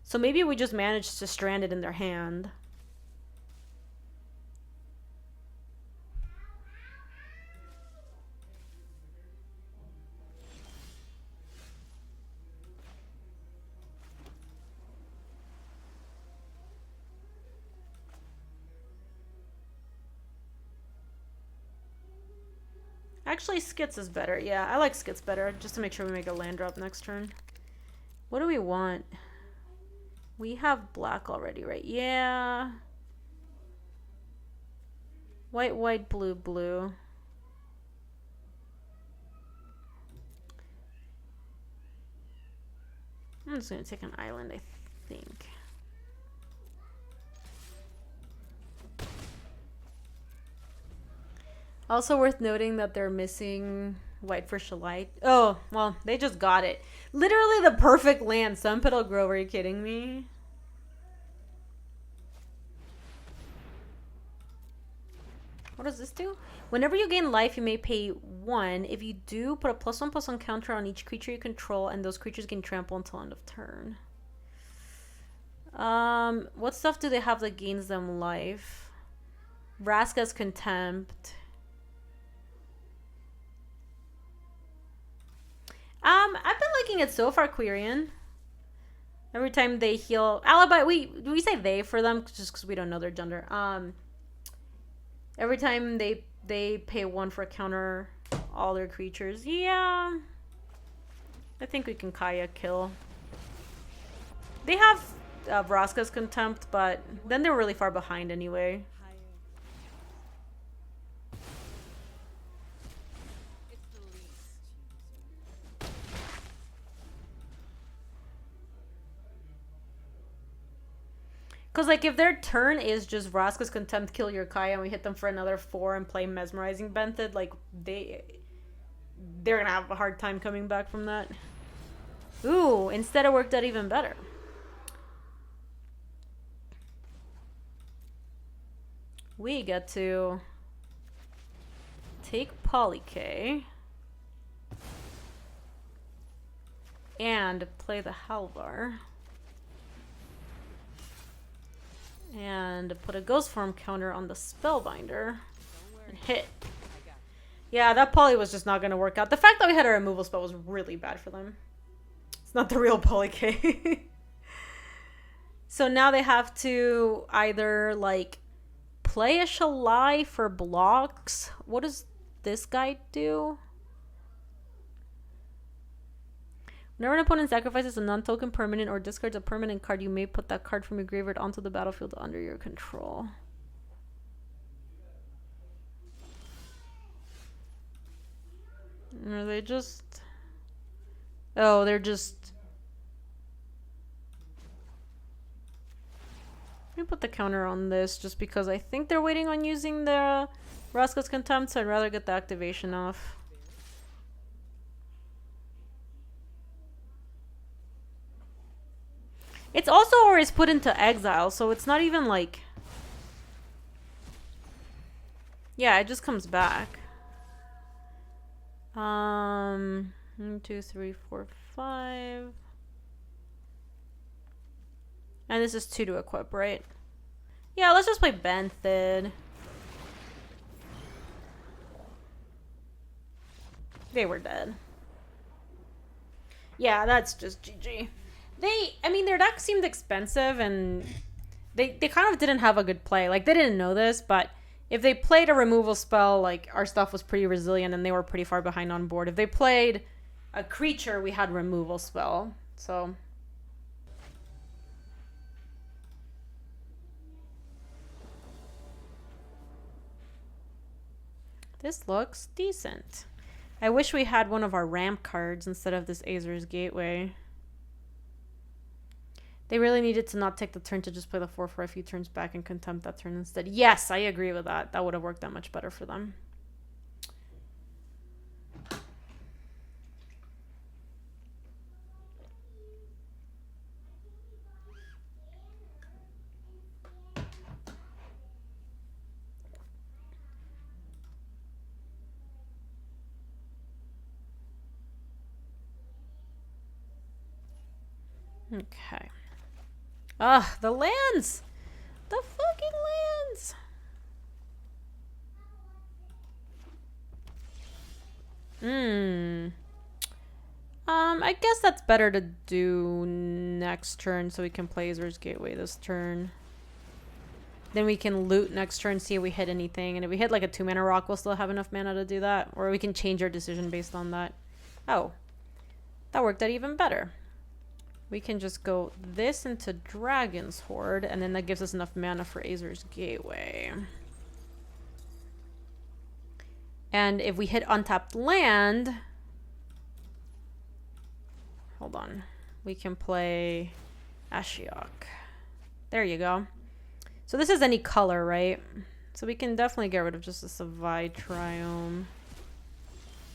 So maybe we just managed to strand it in their hand. Actually, Skits is better. Yeah, I like Skits better, just to make sure we make a land drop next turn. What do we want? We have black already, right? Yeah. White, white, blue, blue. I'm just gonna take an island, I think. Also worth noting that they're missing white for Shalite. Oh, well, they just got it. Literally the perfect land. Sun Petal Grove, are you kidding me? What does this do? Whenever you gain life, you may pay 1. If you do, put a +1/+1 counter on each creature you control, and those creatures gain trample until end of turn. What stuff do they have that gains them life? Vraska's Contempt. I've been liking it so far, Quirion. Every time they heal Alibi, we say they for them just because we don't know their gender. Every time they pay 1 for a counter all their creatures. Yeah. I think we can Kaya kill. They have Vraska's Contempt, but then they're really far behind anyway. Because, like, if their turn is just Vraska's Contempt, kill your Kaya, and we hit them for another 4 and play Mesmerizing Benthid, like, they're going to have a hard time coming back from that. Ooh, instead it worked out even better. We get to take Polyk and play the Halvar. And put a Ghost Form counter on the Spellbinder and hit. Yeah, that Poly was just not going to work out. The fact that we had a removal spell was really bad for them. It's not the real Polyk. So now they have to either, like, play a Shalai for blocks. What does this guy do? Whenever an opponent sacrifices a non-token permanent or discards a permanent card, you may put that card from your graveyard onto the battlefield under your control. Are they just... Oh, they're just... Let me put the counter on this just because I think they're waiting on using the Vraska's Contempt, so I'd rather get the activation off. It's also always put into exile, so it's not even like... Yeah, it just comes back. 1, 2, 3, 4, 5. And this is 2 to equip, right? Yeah, let's just play Benthid. They were dead. Yeah, that's just GG. I mean, their deck seemed expensive, and they kind of didn't have a good play. Like, they didn't know this, but if they played a removal spell, like, our stuff was pretty resilient, and they were pretty far behind on board. If they played a creature, we had removal spell. So... This looks decent. I wish we had one of our ramp cards instead of this Azer's Gateway. They really needed to not take the turn to just play the 4 for a few turns back and Contempt that turn instead. Yes, I agree with that. That would have worked that much better for them. Okay. Ugh, the lands! The fucking lands! I guess that's better to do next turn so we can play Azer's Gateway this turn. Then we can loot next turn, see if we hit anything. And if we hit like a 2-mana rock, we'll still have enough mana to do that. Or we can change our decision based on that. Oh, that worked out even better. We can just go this into Dragon's Horde, and then that gives us enough mana for Azur's Gateway. And if we hit untapped land... Hold on. We can play Ashiok. There you go. So this is any color, right? So we can definitely get rid of just the Savai Triome.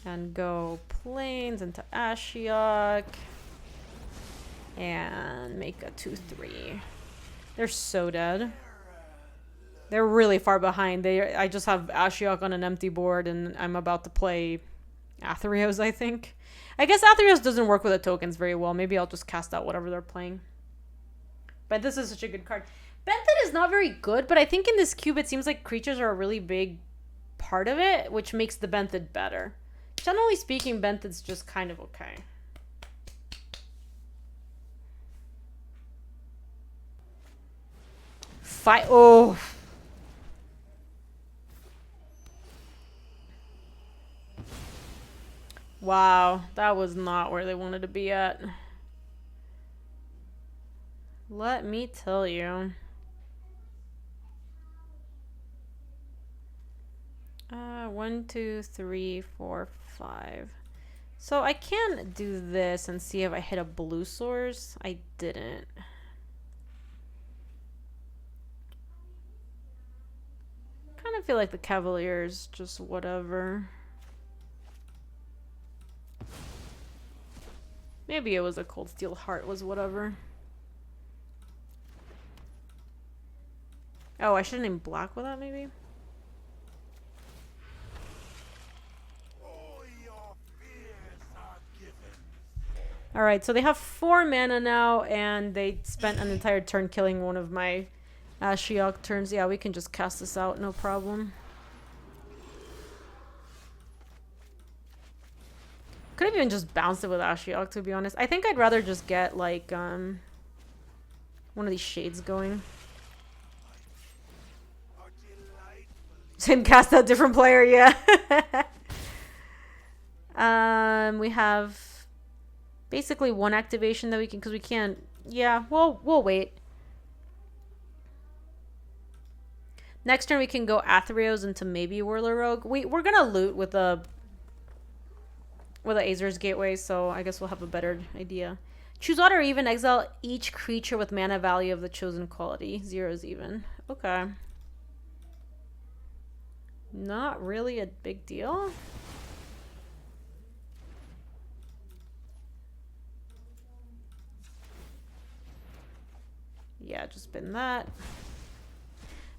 And go Plains into Ashiok. And make a 2/3. They're so dead. They're really far behind. I just have Ashiok on an empty board, and I'm about to play Atherios, I think. I guess Atherios doesn't work with the tokens very well. Maybe I'll just cast out whatever they're playing. But this is such a good card. Benthed is not very good, but I think in this cube it seems like creatures are a really big part of it, which makes the Benthed better. Generally speaking, Benthed's just kind of okay. Oh. Wow, that was not where they wanted to be at. Let me tell you. 1, 2, 3, 4, 5. So I can do this and see if I hit a blue source. I didn't. Kind of feel like the Cavaliers just whatever. Maybe it was a Cold Steel Heart was whatever. Oh, I should have named black with that maybe. Alright, so they have 4 mana now, and they spent an entire turn killing one of my Ashiok turns. Yeah, we can just cast this out, no problem. Could have even just bounced it with Ashiok, to be honest. I think I'd rather just get, like, one of these shades going. And cast out different player, yeah. We have basically one activation that we can, because we can't. Yeah, we'll wait. Next turn we can go Atherios into maybe Whirler Rogue. We're gonna loot with a Azur's Gateway, so I guess we'll have a better idea. Choose odd or even, exile each creature with mana value of the chosen quality. 0 is even. Okay. Not really a big deal. Yeah, just spin that.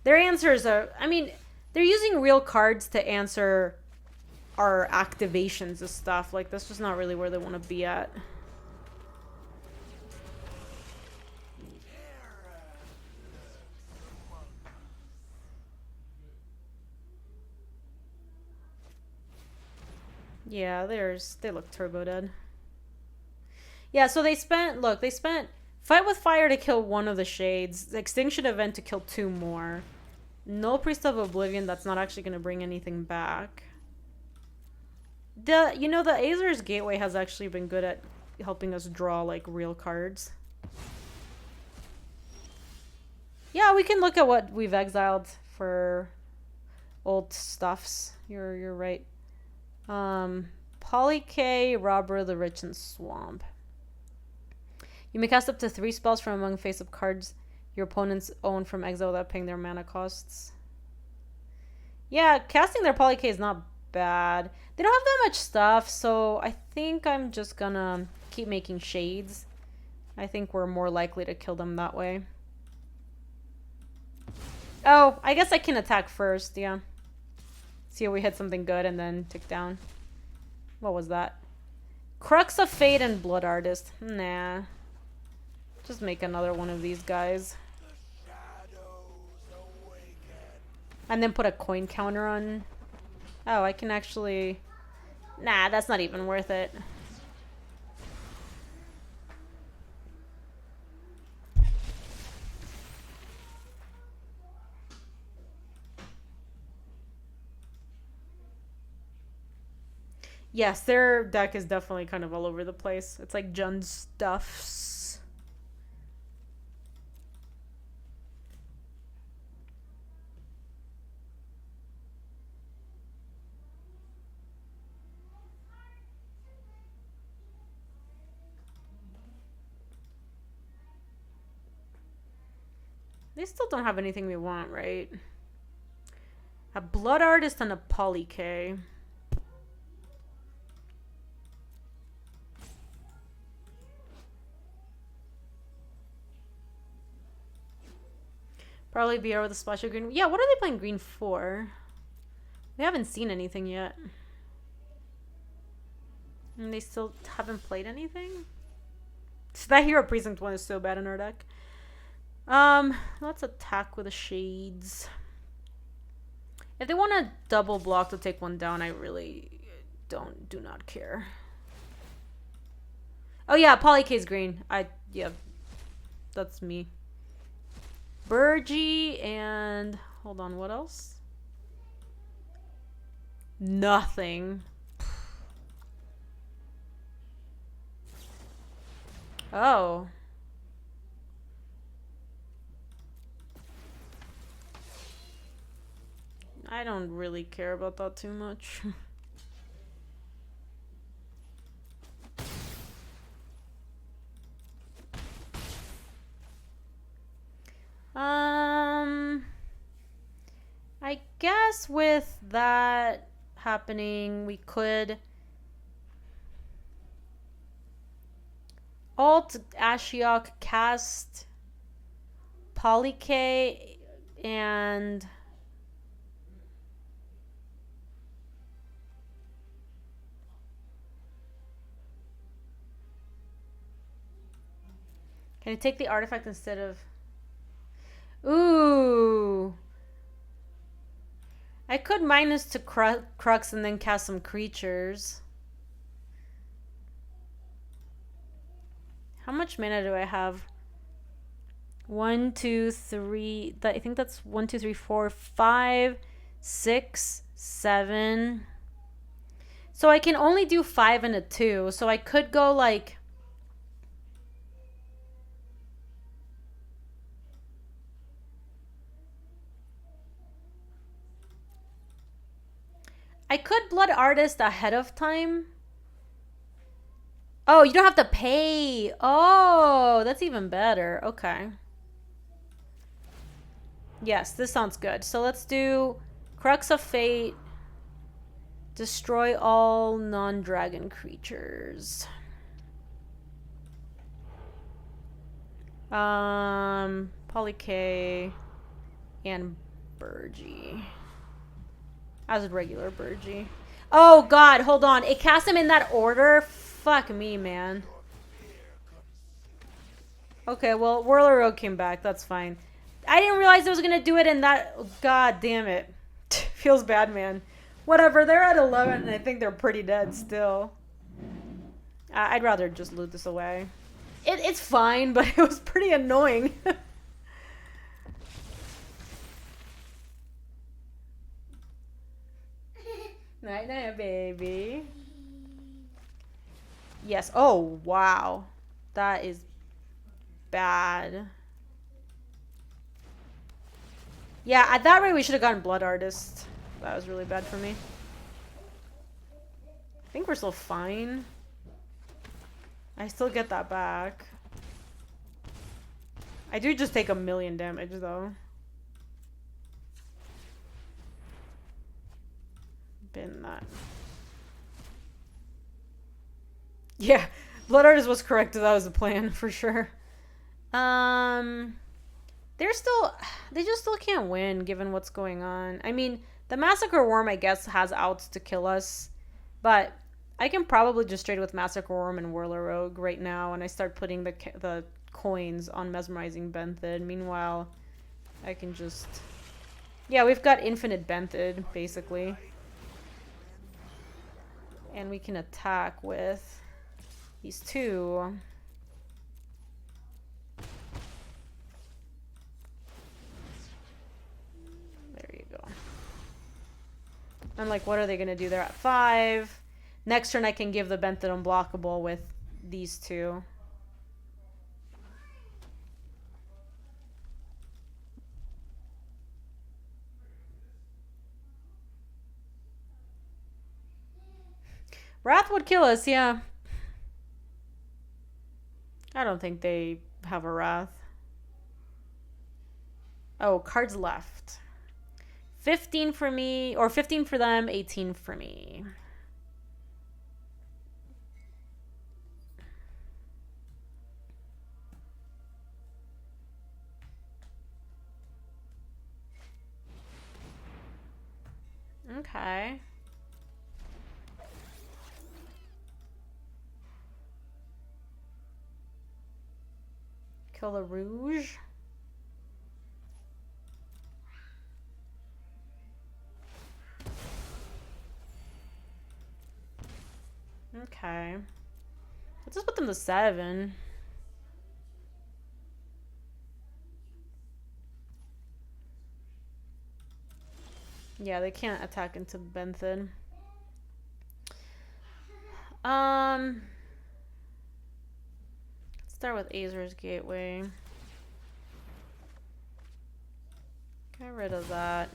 Their answers are, I mean, they're using real cards to answer our activations and stuff. Like, that's just not really where they want to be at. Yeah, they look turbo dead. Yeah, so they spent Fight with Fire to kill one of the shades, Extinction Event to kill 2 more. No Priest of Oblivion, that's not actually going to bring anything back. The Azur's Gateway has actually been good at helping us draw, like, real cards. Yeah, we can look at what we've exiled for old stuffs. You're right. Polyk, Robber, the Rich, and Swamp. You may cast up to 3 spells from among face-up cards your opponents own from exile without paying their mana costs. Yeah, casting their Polyk is not bad. They don't have that much stuff, so I think I'm just gonna keep making shades. I think we're more likely to kill them that way. Oh, I guess I can attack first, yeah. See if we hit something good and then tick down. What was that? Crux of Fate and Blood Artist. Nah. Just make another one of these guys. And then put a coin counter on. Oh, I can actually... Nah, that's not even worth it. Yes, their deck is definitely kind of all over the place. It's like Jund stuffs. They still don't have anything we want, right? A Blood Artist and a Poly K. Probably BR with a splash of green. Yeah, what are they playing green for? We haven't seen anything yet. And they still haven't played anything? So that Hero Precinct 1 is so bad in our deck. Let's attack with the Shades. If they want to double block to take one down, I really do not care. Oh yeah, Poly K's green. Yeah, that's me. Burgie and hold on, what else? Nothing. Oh. I don't really care about that too much. I guess with that happening, we could alt Ashiok cast Polyk and can I take the artifact instead of... Ooh. I could minus to Crux and then cast some creatures. How much mana do I have? 1, 2, 3. I think that's 1, 2, 3, 4, 5, 6, 7. So I can only do 5 and a 2. So I could go like... I could Blood Artist ahead of time. Oh, you don't have to pay. Oh, that's even better. Okay. Yes, this sounds good. So let's do Crux of Fate. Destroy all non-dragon creatures. Poly K and Burgie. As a regular Burgie. Oh god, hold on. It cast him in that order? Fuck me, man. Okay, well, Whirler Rogue came back. That's fine. I didn't realize I was gonna do it in that... God damn it. Feels bad, man. Whatever, they're at 11 and I think they're pretty dead still. I'd rather just loot this away. It's fine, but it was pretty annoying. Night night, baby. Yes. Oh, wow. That is bad. Yeah, at that rate, we should have gotten Blood Artist. That was really bad for me. I think we're still fine. I still get that back. I do just take 1,000,000 damage, though. Bin that. Yeah, Blood Artist was correct. That was the plan, for sure. They just still can't win, given what's going on. I mean, the Massacre Worm, I guess, has outs to kill us. But I can probably just trade with Massacre Worm and Whirler Rogue right now, and I start putting the coins on Mesmerizing Benthid. Meanwhile, I can just... Yeah, we've got infinite Benthid, basically. And we can attack with these two. There you go. I'm like, what are they going to do? They're at 5. Next turn I can give the Benthed unblockable with these two. Wrath would kill us, yeah. I don't think they have a Wrath. Oh, cards left. 15 for me, or 15 for them, 18 for me. Okay. Kill the Rouge. Okay. Let's just put them to 7. Yeah, they can't attack into Benthed. Let's start with Azer's Gateway. Get rid of that.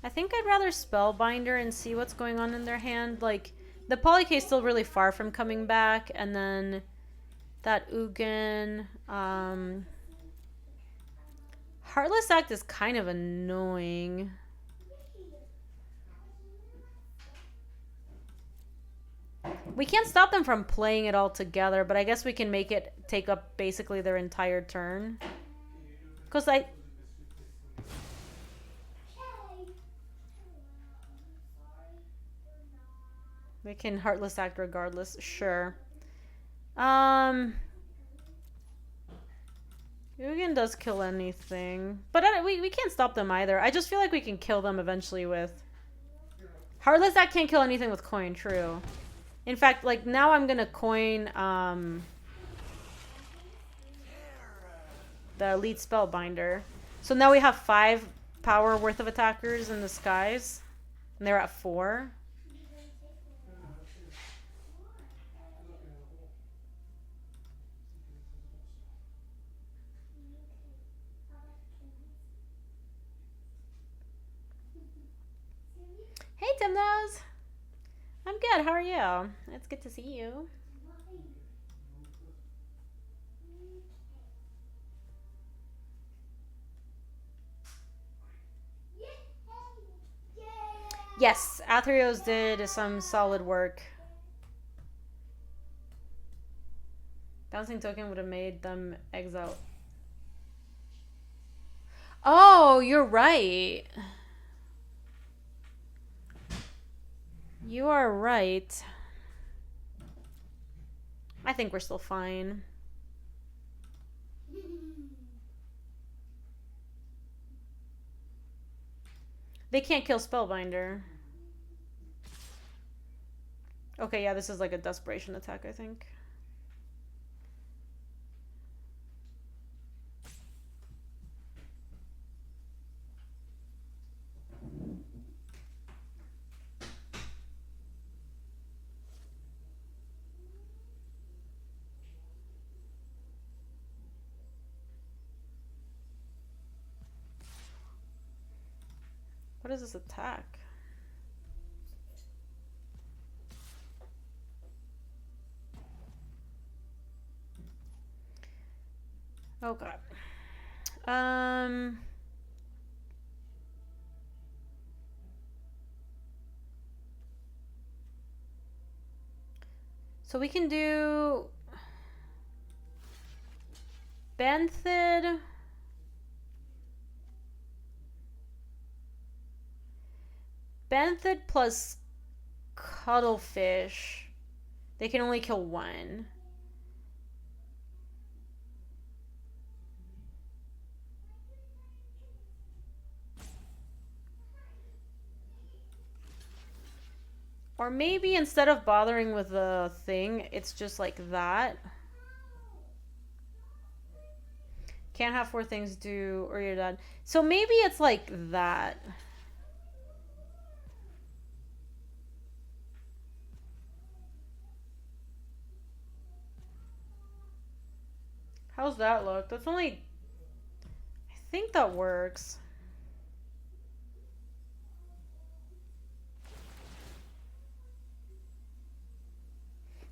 I think I'd rather Spellbinder and see what's going on in their hand. Like, the Polycase still really far from coming back, and then that Ugin. Heartless Act is kind of annoying. We can't stop them from playing it all together, but I guess we can make it take up basically their entire turn. Because we can Heartless Act regardless, sure. Ugin does kill anything. But we can't stop them either. I just feel like we can kill them eventually with... Heartless Act can't kill anything with coin, true. In fact, like, now I'm gonna coin the Elite Spellbinder. So now we have 5 power worth of attackers in the skies. And they're at 4. Hey, Timnose! I'm good, how are you? It's good to see you. Yes, Athreos did some solid work. Bouncing token would have made them exile. Oh, you're right. You are right. I think we're still fine. They can't kill Spellbinder. Okay, yeah, this is like a desperation attack, I think. What is this attack? Oh god. So we can do Benthed. Benthed plus Cuttlefish. They can only kill 1. Or maybe instead of bothering with the thing, it's just like that. Can't have 4 things do or you're done. So maybe it's like that. How's that look? That's only... I think that works.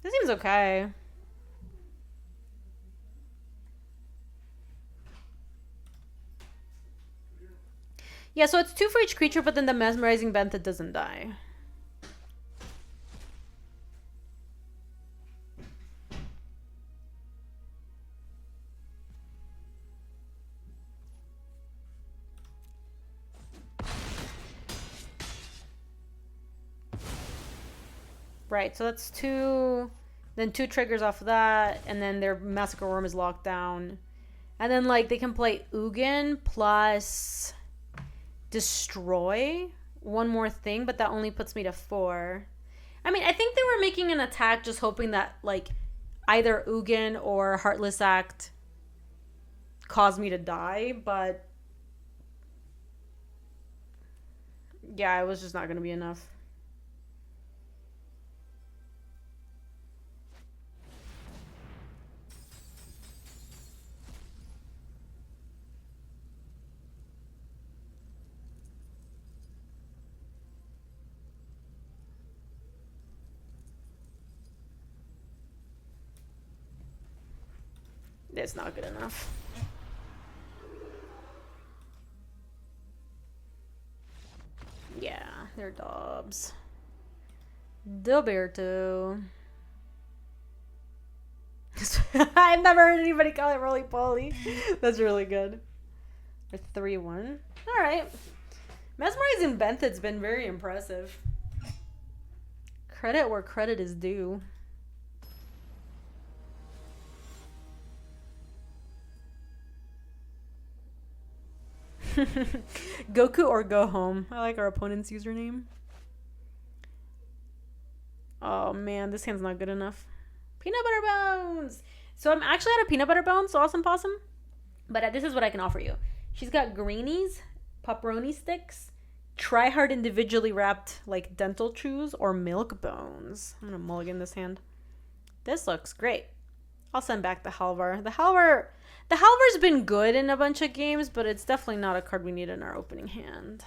This seems okay. Yeah, so it's 2 for each creature, but then the mesmerizing Benthet doesn't die. Right, so that's 2, then 2 triggers off of that, and then their Massacre Worm is locked down. And then, like, they can play Ugin plus Destroy, one more thing, but that only puts me to 4. I mean, I think they were making an attack just hoping that, like, either Ugin or Heartless Act caused me to die, but yeah, it was just not going to be enough. It's not good enough. Yeah, they're Dobbs. Doberto. I've never heard anybody call it roly poly. That's really good. A 3-1. Alright. Mesmerizing Benthet's been very impressive. Credit where credit is due. Goku or go home. I like our opponent's username. Oh man, this hand's not good enough. Peanut butter bones. So I'm actually out of peanut butter bones, so awesome possum. But this is what I can offer you. She's got greenies, pepperoni sticks, try hard individually wrapped like dental chews, or milk bones. I'm gonna mulligan this hand. This looks great. I'll send back the Halvar. The Halvar's been good in a bunch of games, but it's definitely not a card we need in our opening hand.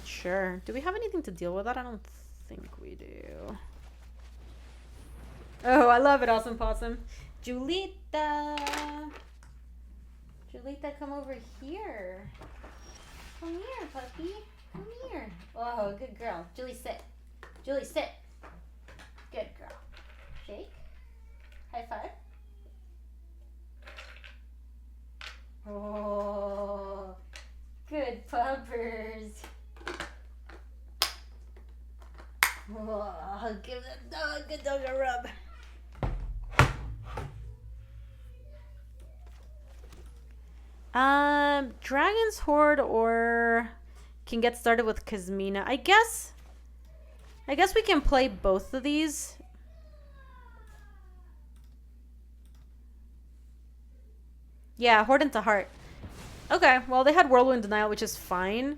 Sure. Do we have anything to deal with that? I don't think we do. Oh, I love it, Awesome Possum. Julita. Julita, come over here. Come here, puppy. Come here. Oh, good girl. Julie, sit. Julie, sit. Good girl. Shake. High five. Oh, good puppers. Oh, give the dog a rub. Dragon's Horde or can get started with Kazmina. I guess we can play both of these. Yeah, Horde into Heart. Okay, well they had Whirlwind Denial, which is fine.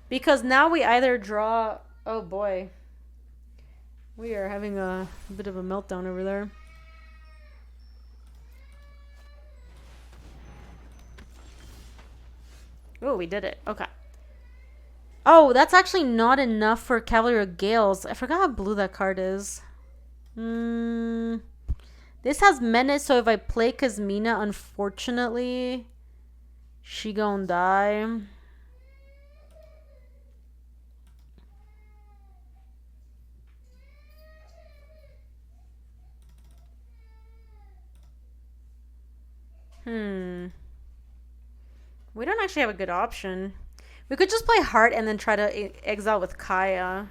Because now we either draw... Oh boy. We are having a bit of a meltdown over there. Oh, we did it. Okay. Oh, that's actually not enough for Cavalier of Gales. I forgot how blue that card is. This has Menace, so if I play Kazmina, unfortunately, she gon' die. We don't actually have a good option. We could just play Heart and then try to exile with Kaya.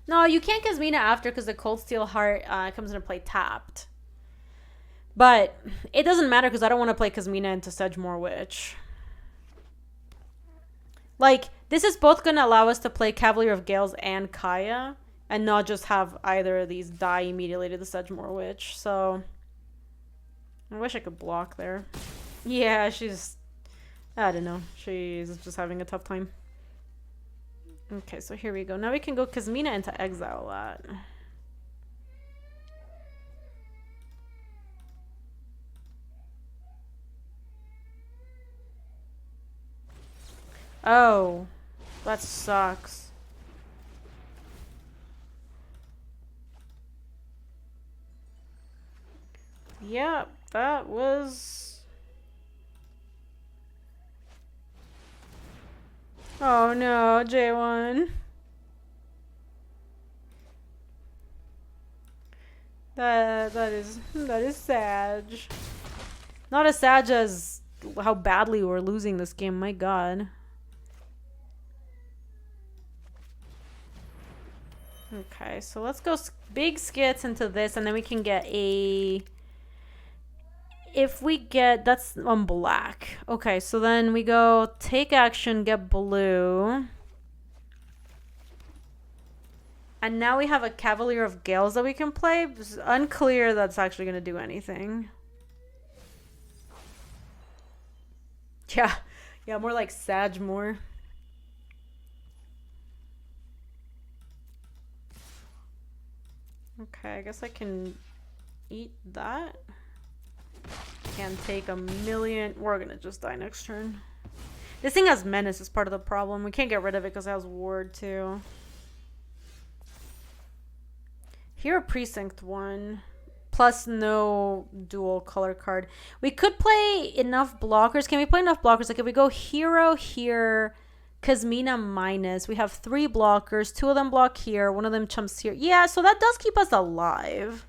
No, you can't Kazmina after because the Cold Steel Heart comes into play tapped. But it doesn't matter because I don't want to play Kazmina into Sedgemoor Witch. Like, this is both going to allow us to play Cavalier of Gales and Kaya and not just have either of these die immediately to the Sedgemoor Witch. So I wish I could block there. Yeah, she's, I don't know, she's just having a tough time. Okay, so here we go. Now we can go Kazmina into exile a lot. Oh, that sucks. Yep, that was... Oh no, J1. That is sad. Not as sad as how badly we're losing this game, my god. Okay, so let's go big skits into this, and then we can get a... If we get... That's on black. Okay, so then we go take action, get blue. And now we have a Cavalier of Gales that we can play. It's unclear that's actually going to do anything. Yeah. Yeah, more like Sedgemoor. Okay, I guess I can eat that. Can take a million. We're gonna just die next turn. This thing has menace is part of the problem. We can't get rid of it because it has ward too. Hero Precinct 1. Plus no dual color card. We could play enough blockers. Can we play enough blockers? Like if we go hero here, Kazmina minus. We have 3 blockers. 2 of them block here. 1 of them chumps here. Yeah, so that does keep us alive.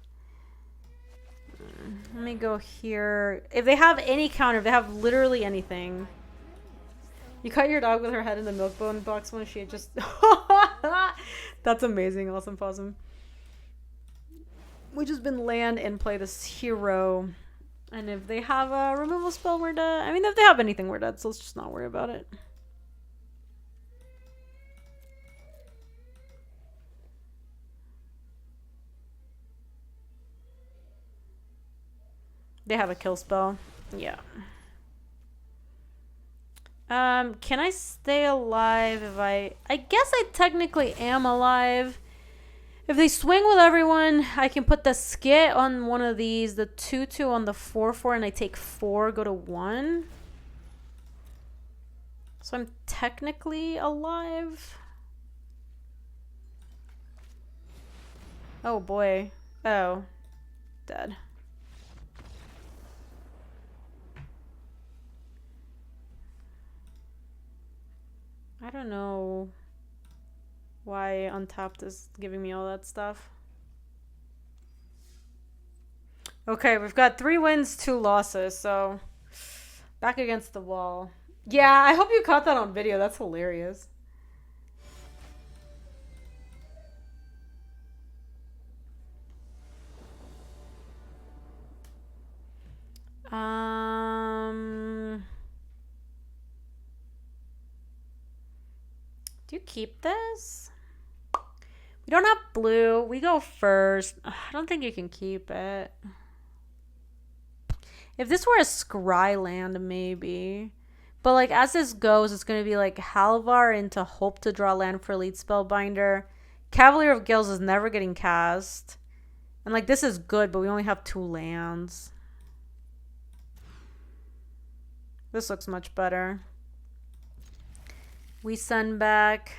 Let me go here. If they have any counter, if they have literally anything. You caught your dog with her head in the milk bone box when she had just... That's amazing. Awesome possum. We just been land and play this hero. And if they have a removal spell, we're dead. I mean, if they have anything, we're dead. So let's just not worry about it. They have a kill spell. Yeah. Can I stay alive if I guess I technically am alive. If they swing with everyone, I can put the skit on one of these, the 2/2 on the 4/4, and I take 4, go to 1. So I'm technically alive. Oh boy. Oh. Dead. I don't know why Untapped is giving me all that stuff. Okay, we've got 3 wins, 2 losses, so back against the wall. Yeah, I hope you caught that on video. That's hilarious. Do you keep this? We don't have blue. We go first. I don't think you can keep it. If this were a scry land, maybe. But like as this goes, it's going to be like Halvar into Hope to draw land for Elite Spellbinder. Cavalier of Gales is never getting cast. And like this is good, but we only have 2 lands. This looks much better. We send back.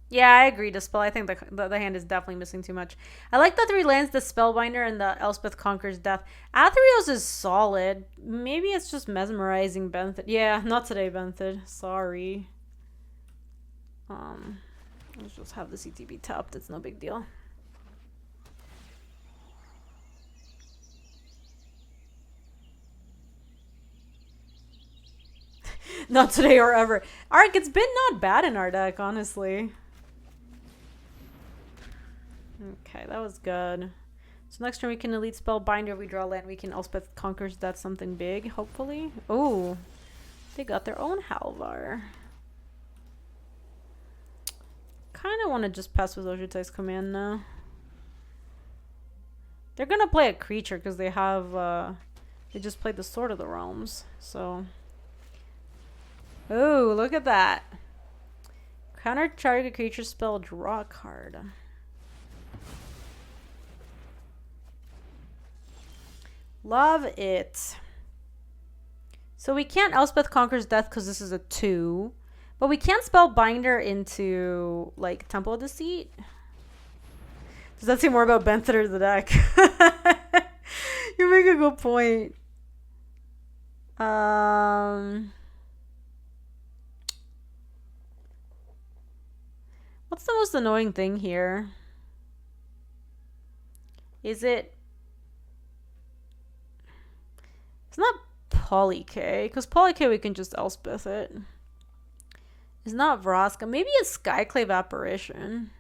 Yeah, I agree, Dispel. I think the hand is definitely missing too much. I like the 3 lands, the Spellbinder and the Elspeth Conquers Death. Athreos is solid. Maybe it's just mesmerizing Benthid. Yeah, not today, Benthid. Sorry. Let's just have the CTB tapped. It's no big deal. Not today or ever. Ark, it's been not bad in our deck, honestly. Okay, that was good. So next turn we can Elite Spellbinder. We draw land. We can Elspeth Conquers. That's something big, hopefully. Oh, they got their own Halvar. Kind of want to just pass with Ojutai's command now. They're gonna play a creature because they have they just played the Sword of the Realms. So, oh, look at that! Counter target creature spell, draw a card. Love it. So we can't Elspeth Conquers Death because this is a 2. But we can spell Binder into, like, Temple of Deceit. Does that say more about Benthet or the deck? You make a good point. What's the most annoying thing here? Is it... It's not Polyk, because Polyk we can just Elspeth it. It's not Vraska. Maybe a Skyclave Apparition.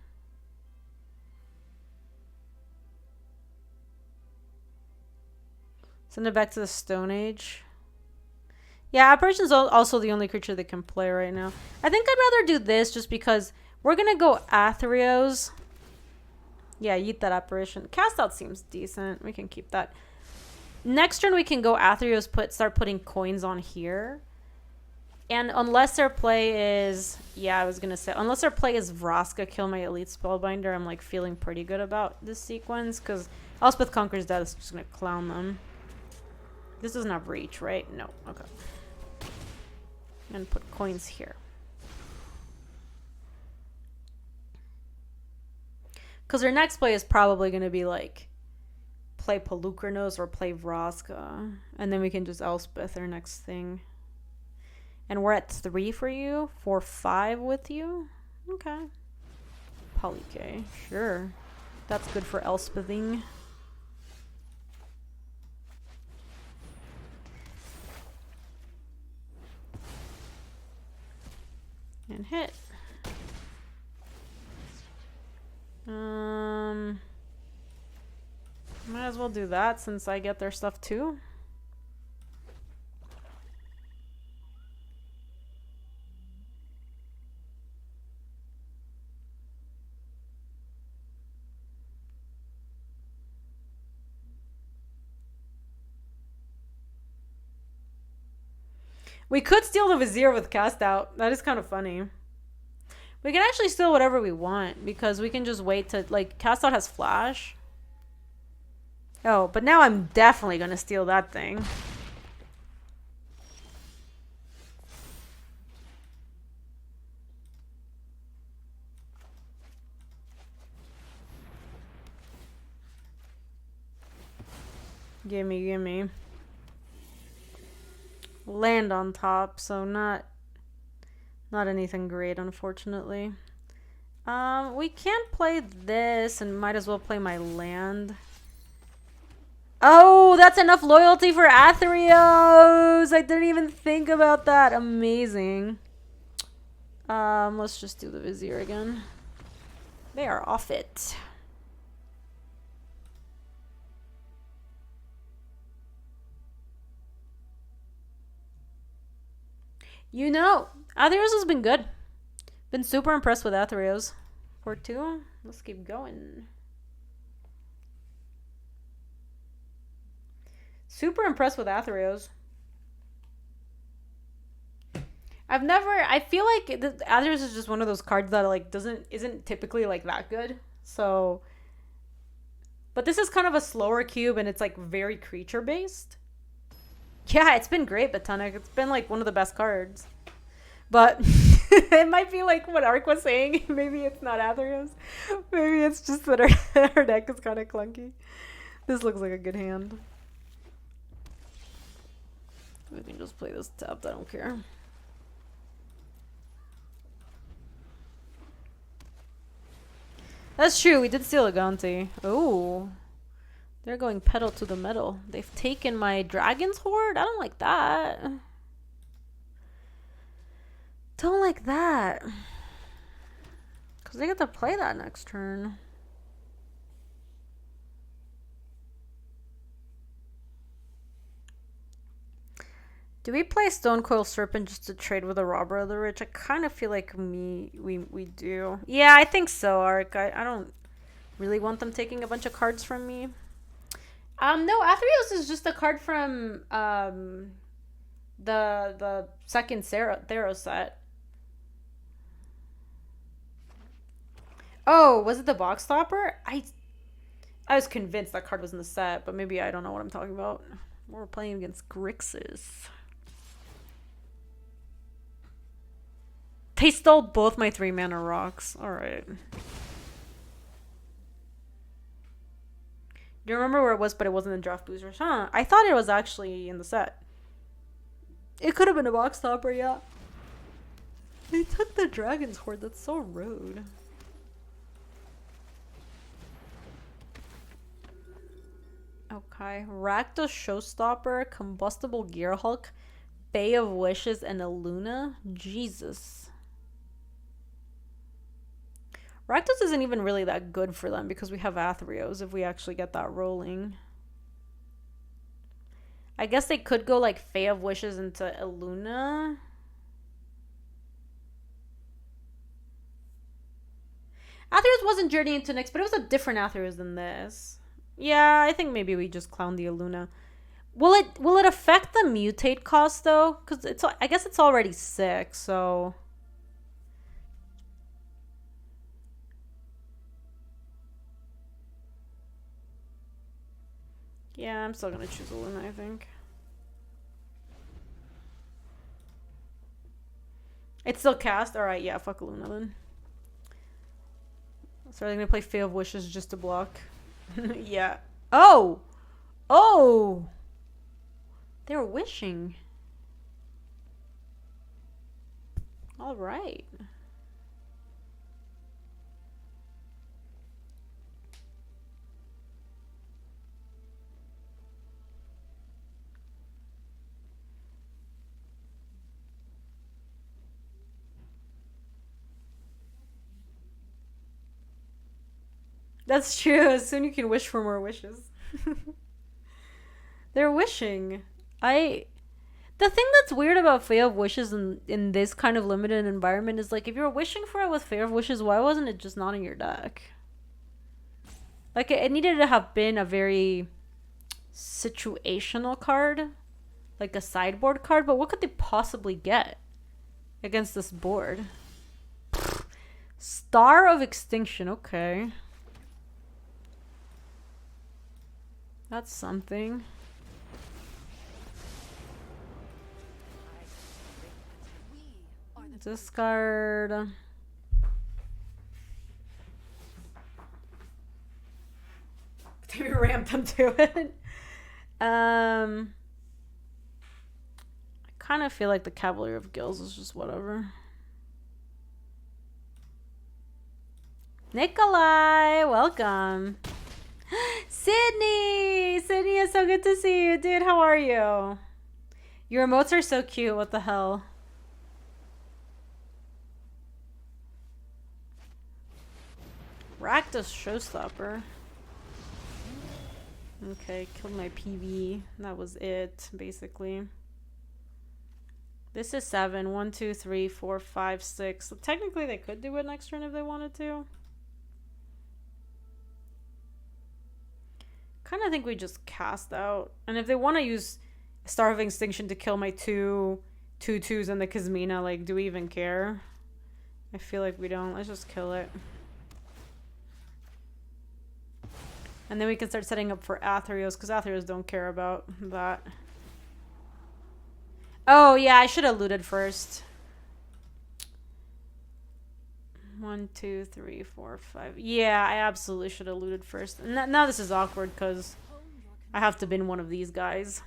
Send it back to the Stone Age. Yeah, Apparition's also the only creature that can play right now. I think I'd rather do this just because we're going to go Athreos. Yeah, eat that Apparition. Cast Out seems decent. We can keep that. Next turn we can go Athreos, start putting coins on here. And unless their play is... Yeah, I was going to say... Unless their play is Vraska, kill my Elite Spellbinder, I'm like feeling pretty good about this sequence. Because Elspeth Conquers Death is just going to clown them. This doesn't have reach, right? No. Okay. And put coins here. Because their next play is probably going to be like... Play Polukranos or play Vraska. And then we can just Elspeth our next thing. And we're at 3 for you. 4, 5 with you. Okay. Polyk. Sure. That's good for Elspething. And hit. Might as well do that since I get their stuff too. We could steal the Vizier with Cast Out. That is kind of funny. We can actually steal whatever we want because we can just wait to, like, Cast Out has Flash. Oh, but now I'm definitely going to steal that thing. Gimme, gimme. Land on top, so not anything great, unfortunately. We can't play this and might as well play my land. Oh, that's enough loyalty for Athreos! I didn't even think about that. Amazing. Let's just do the Vizier again. They are off it. You know, Athreos has been good. Been super impressed with Athreos. 4-2. Let's keep going. Super impressed with Athreos. I feel like Athreos is just one of those cards that like isn't typically like that good. So, but this is kind of a slower cube and it's like very creature based. Yeah, it's been great, Botanic. It's been like one of the best cards. But it might be like what Ark was saying. Maybe it's not Athreos. Maybe it's just that our deck is kind of clunky. This looks like a good hand. We can just play this tapped. I don't care. That's true. We did steal a Gonti. Oh. They're going pedal to the metal. They've taken my Dragon's Horde? I don't like that. Don't like that. Because they get to play that next turn. Do we play Stone Coil Serpent just to trade with a Robber of the Rich? I kind of feel like we do. Yeah, I think so, Ark. I don't really want them taking a bunch of cards from me. No, Athreos is just a card from the second Theros set. Oh, was it the Box Stopper? I was convinced that card was in the set, but maybe I don't know what I'm talking about. We're playing against Grixis. They stole both my 3-mana rocks. Alright. Do you remember where it was, but it wasn't in Draft Boosters? Huh. I thought it was actually in the set. It could have been a Box Stopper, yeah. They took the Dragon's Horde. That's so rude. Okay. Rakdos Showstopper, Combustible Gearhulk, Bay of Wishes, and a Luna? Jesus. Rakdos isn't even really that good for them because we have Athreos if we actually get that rolling. I guess they could go like Fae of Wishes into Illuna. Athreos wasn't Journey into Nyx, but it was a different Athreos than this. Yeah, I think maybe we just clown the Illuna. Will it affect the mutate cost though? Because I guess it's already 6, so. Yeah, I'm still gonna choose a Luna, I think. It's still cast? Alright, yeah, fuck a Luna then. So are they gonna play Fae of Wishes just to block? Yeah. Oh! Oh! They were wishing. Alright. That's true. Soon you can wish for more wishes. They're wishing. The thing that's weird about Fae of Wishes in this kind of limited environment is like if you're wishing for it with Fae of Wishes, why wasn't it just not in your deck? Like it needed to have been a very situational card, like a sideboard card. But what could they possibly get against this board? Star of Extinction. Okay. That's something. Discard. We ramped them to it. I kind of feel like the Cavalier of Gills is just whatever. Nikolai, welcome. Sydney! Sydney, it's so good to see you, dude. How are you? Your emotes are so cute. What the hell? Rakdos Showstopper. Okay, killed my PV. That was it, basically. This is 7. 1, 2, 3, 4, 5, 6. So technically, they could do it next turn if they wanted to. Kind of think we just cast out. And if they want to use Star of Extinction to kill my 2/2s and the Kazmina, like, do we even care? I feel like we don't. Let's just kill it. And then we can start setting up for Athreos, because Athreos don't care about that. Oh, yeah, I should have looted first. 1, 2, 3, 4, 5. Yeah, I absolutely should have looted first. And now this is awkward, because I have to bin one of these guys.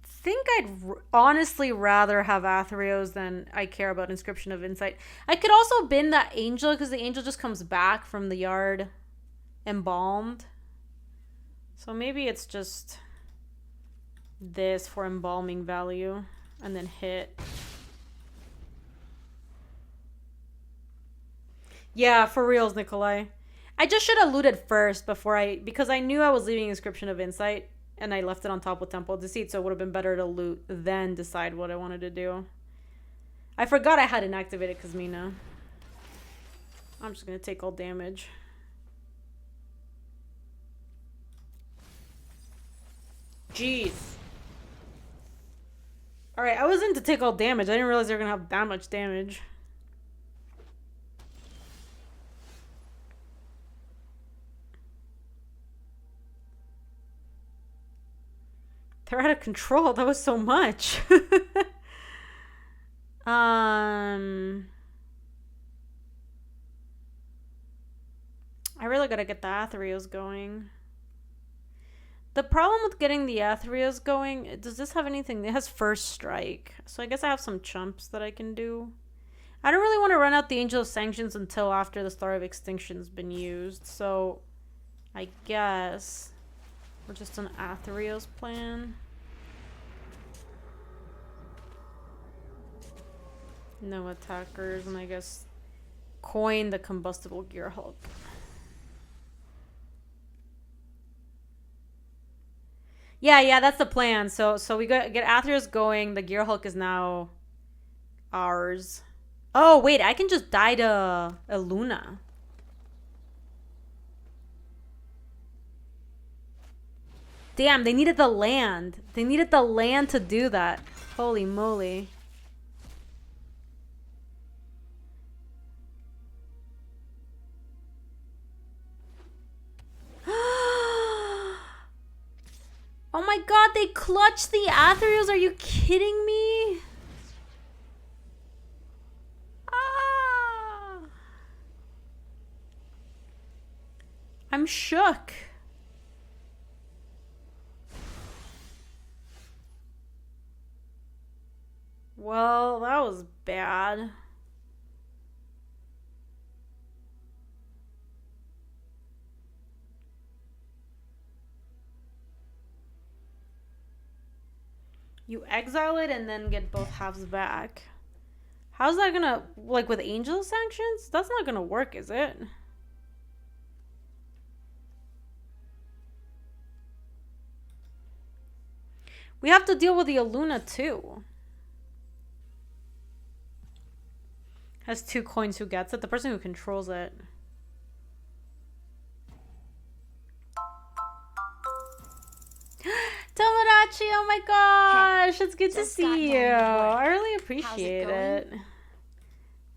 Think I'd honestly rather have Athreos than I care about Inscription of Insight. I could also bin that Angel, because the Angel just comes back from the yard embalmed. So maybe it's just this for embalming value and then hit. Yeah, for reals, Nikolai. I just should have looted first because I knew I was leaving Inscription of Insight And I left it on top with Temple of Deceit, so it would have been better to loot, then decide what I wanted to do. I forgot I hadn't activated Kazmina. I'm just going to take all damage. Jeez. Alright, I was in to take all damage. I didn't realize they were going to have that much damage. They're out of control. That was so much. I really gotta get the Aetherios going. The problem with getting the Aetherios going, does this have anything? It has First Strike. So I guess I have some chumps that I can do. I don't really want to run out the Angel of Sanctions until after the Star of Extinction's been used. So I guess we're just an Aetherios plan. No attackers, and I guess coin the Combustible Gear Hulk. Yeah, that's the plan. So we get Aetherios going. The Gear Hulk is now ours. Oh, wait, I can just die to Luna. Damn, they needed the land. They needed the land to do that. Holy moly. Oh my god, they clutched the Aetherios. Are you kidding me? Ah. I'm shook. Well, that was bad. You exile it and then get both halves back. How's that gonna, like with Angel Sanctions? That's not gonna work, is it? We have to deal with the Aluna too. Has 2 coins. Who gets it? The person who controls it. Tomodachi, oh my gosh, it's good to see you. I really appreciate it.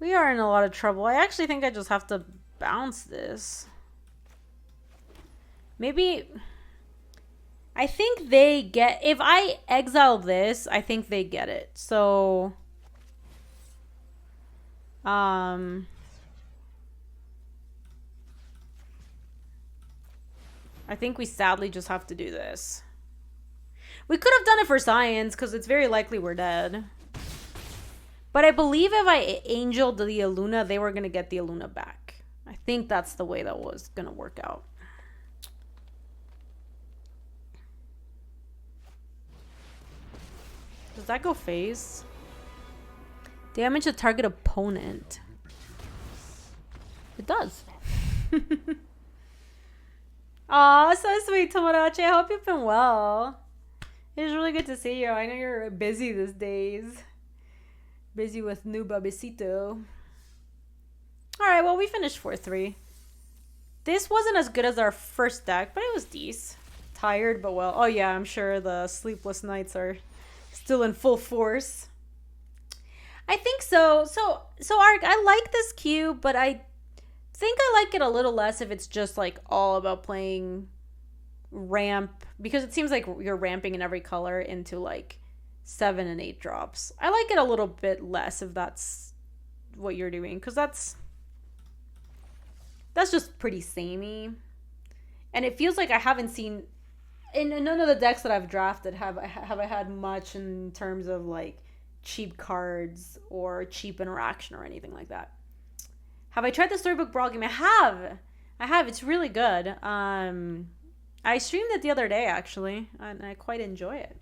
We are in a lot of trouble. I actually think I just have to bounce this. Maybe... I think they get... If I exile this, I think they get it. So... I think we sadly just have to do this. We could have done it for science, because it's very likely we're dead. But I believe if I angeled the Aluna, they were going to get the Aluna back. I think that's the way that was going to work out. Does that go phase? Damage a target opponent. It does. Aw, so sweet, Tomodachi. I hope you've been well. It was really good to see you. I know you're busy these days. Busy with new babysito. Alright, well, we finished 4-3. This wasn't as good as our first deck, but it was decent. Tired, but well. Oh yeah, I'm sure the sleepless nights are still in full force. I think so. So Ark, I like this queue, but I think I like it a little less if it's just like all about playing ramp, because it seems like you're ramping in every color into like 7 and 8 drops. I like it a little bit less if that's what you're doing, because that's just pretty samey, and it feels like I haven't seen in none of the decks that I've drafted have I had much in terms of like cheap cards or cheap interaction or anything like that. Have I tried the Storybook Brawl game? I have. It's really good. I streamed it the other day, actually, and I quite enjoy it.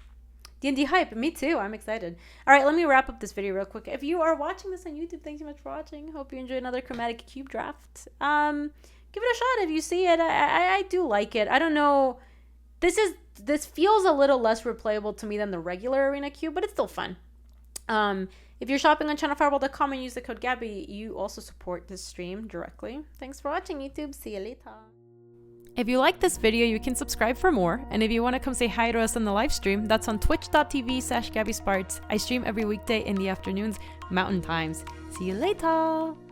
D&D hype. Me too. I'm excited. All right, let me wrap up this video real quick. If you are watching this on YouTube, thanks so much for watching. Hope you enjoy another Chromatic Cube draft. Give it a shot if you see it. I do like it. I don't know. This is this feels a little less replayable to me than the regular arena queue, but it's still fun. If you're shopping on channelfireball.com and use the code Gaby, you also support this stream directly. Thanks for watching, YouTube. See you later. If you like this video, you can subscribe for more. And if you want to come say hi to us on the live stream, that's on twitch.tv/GabySpartz. I stream every weekday in the afternoons, Mountain Times. See you later.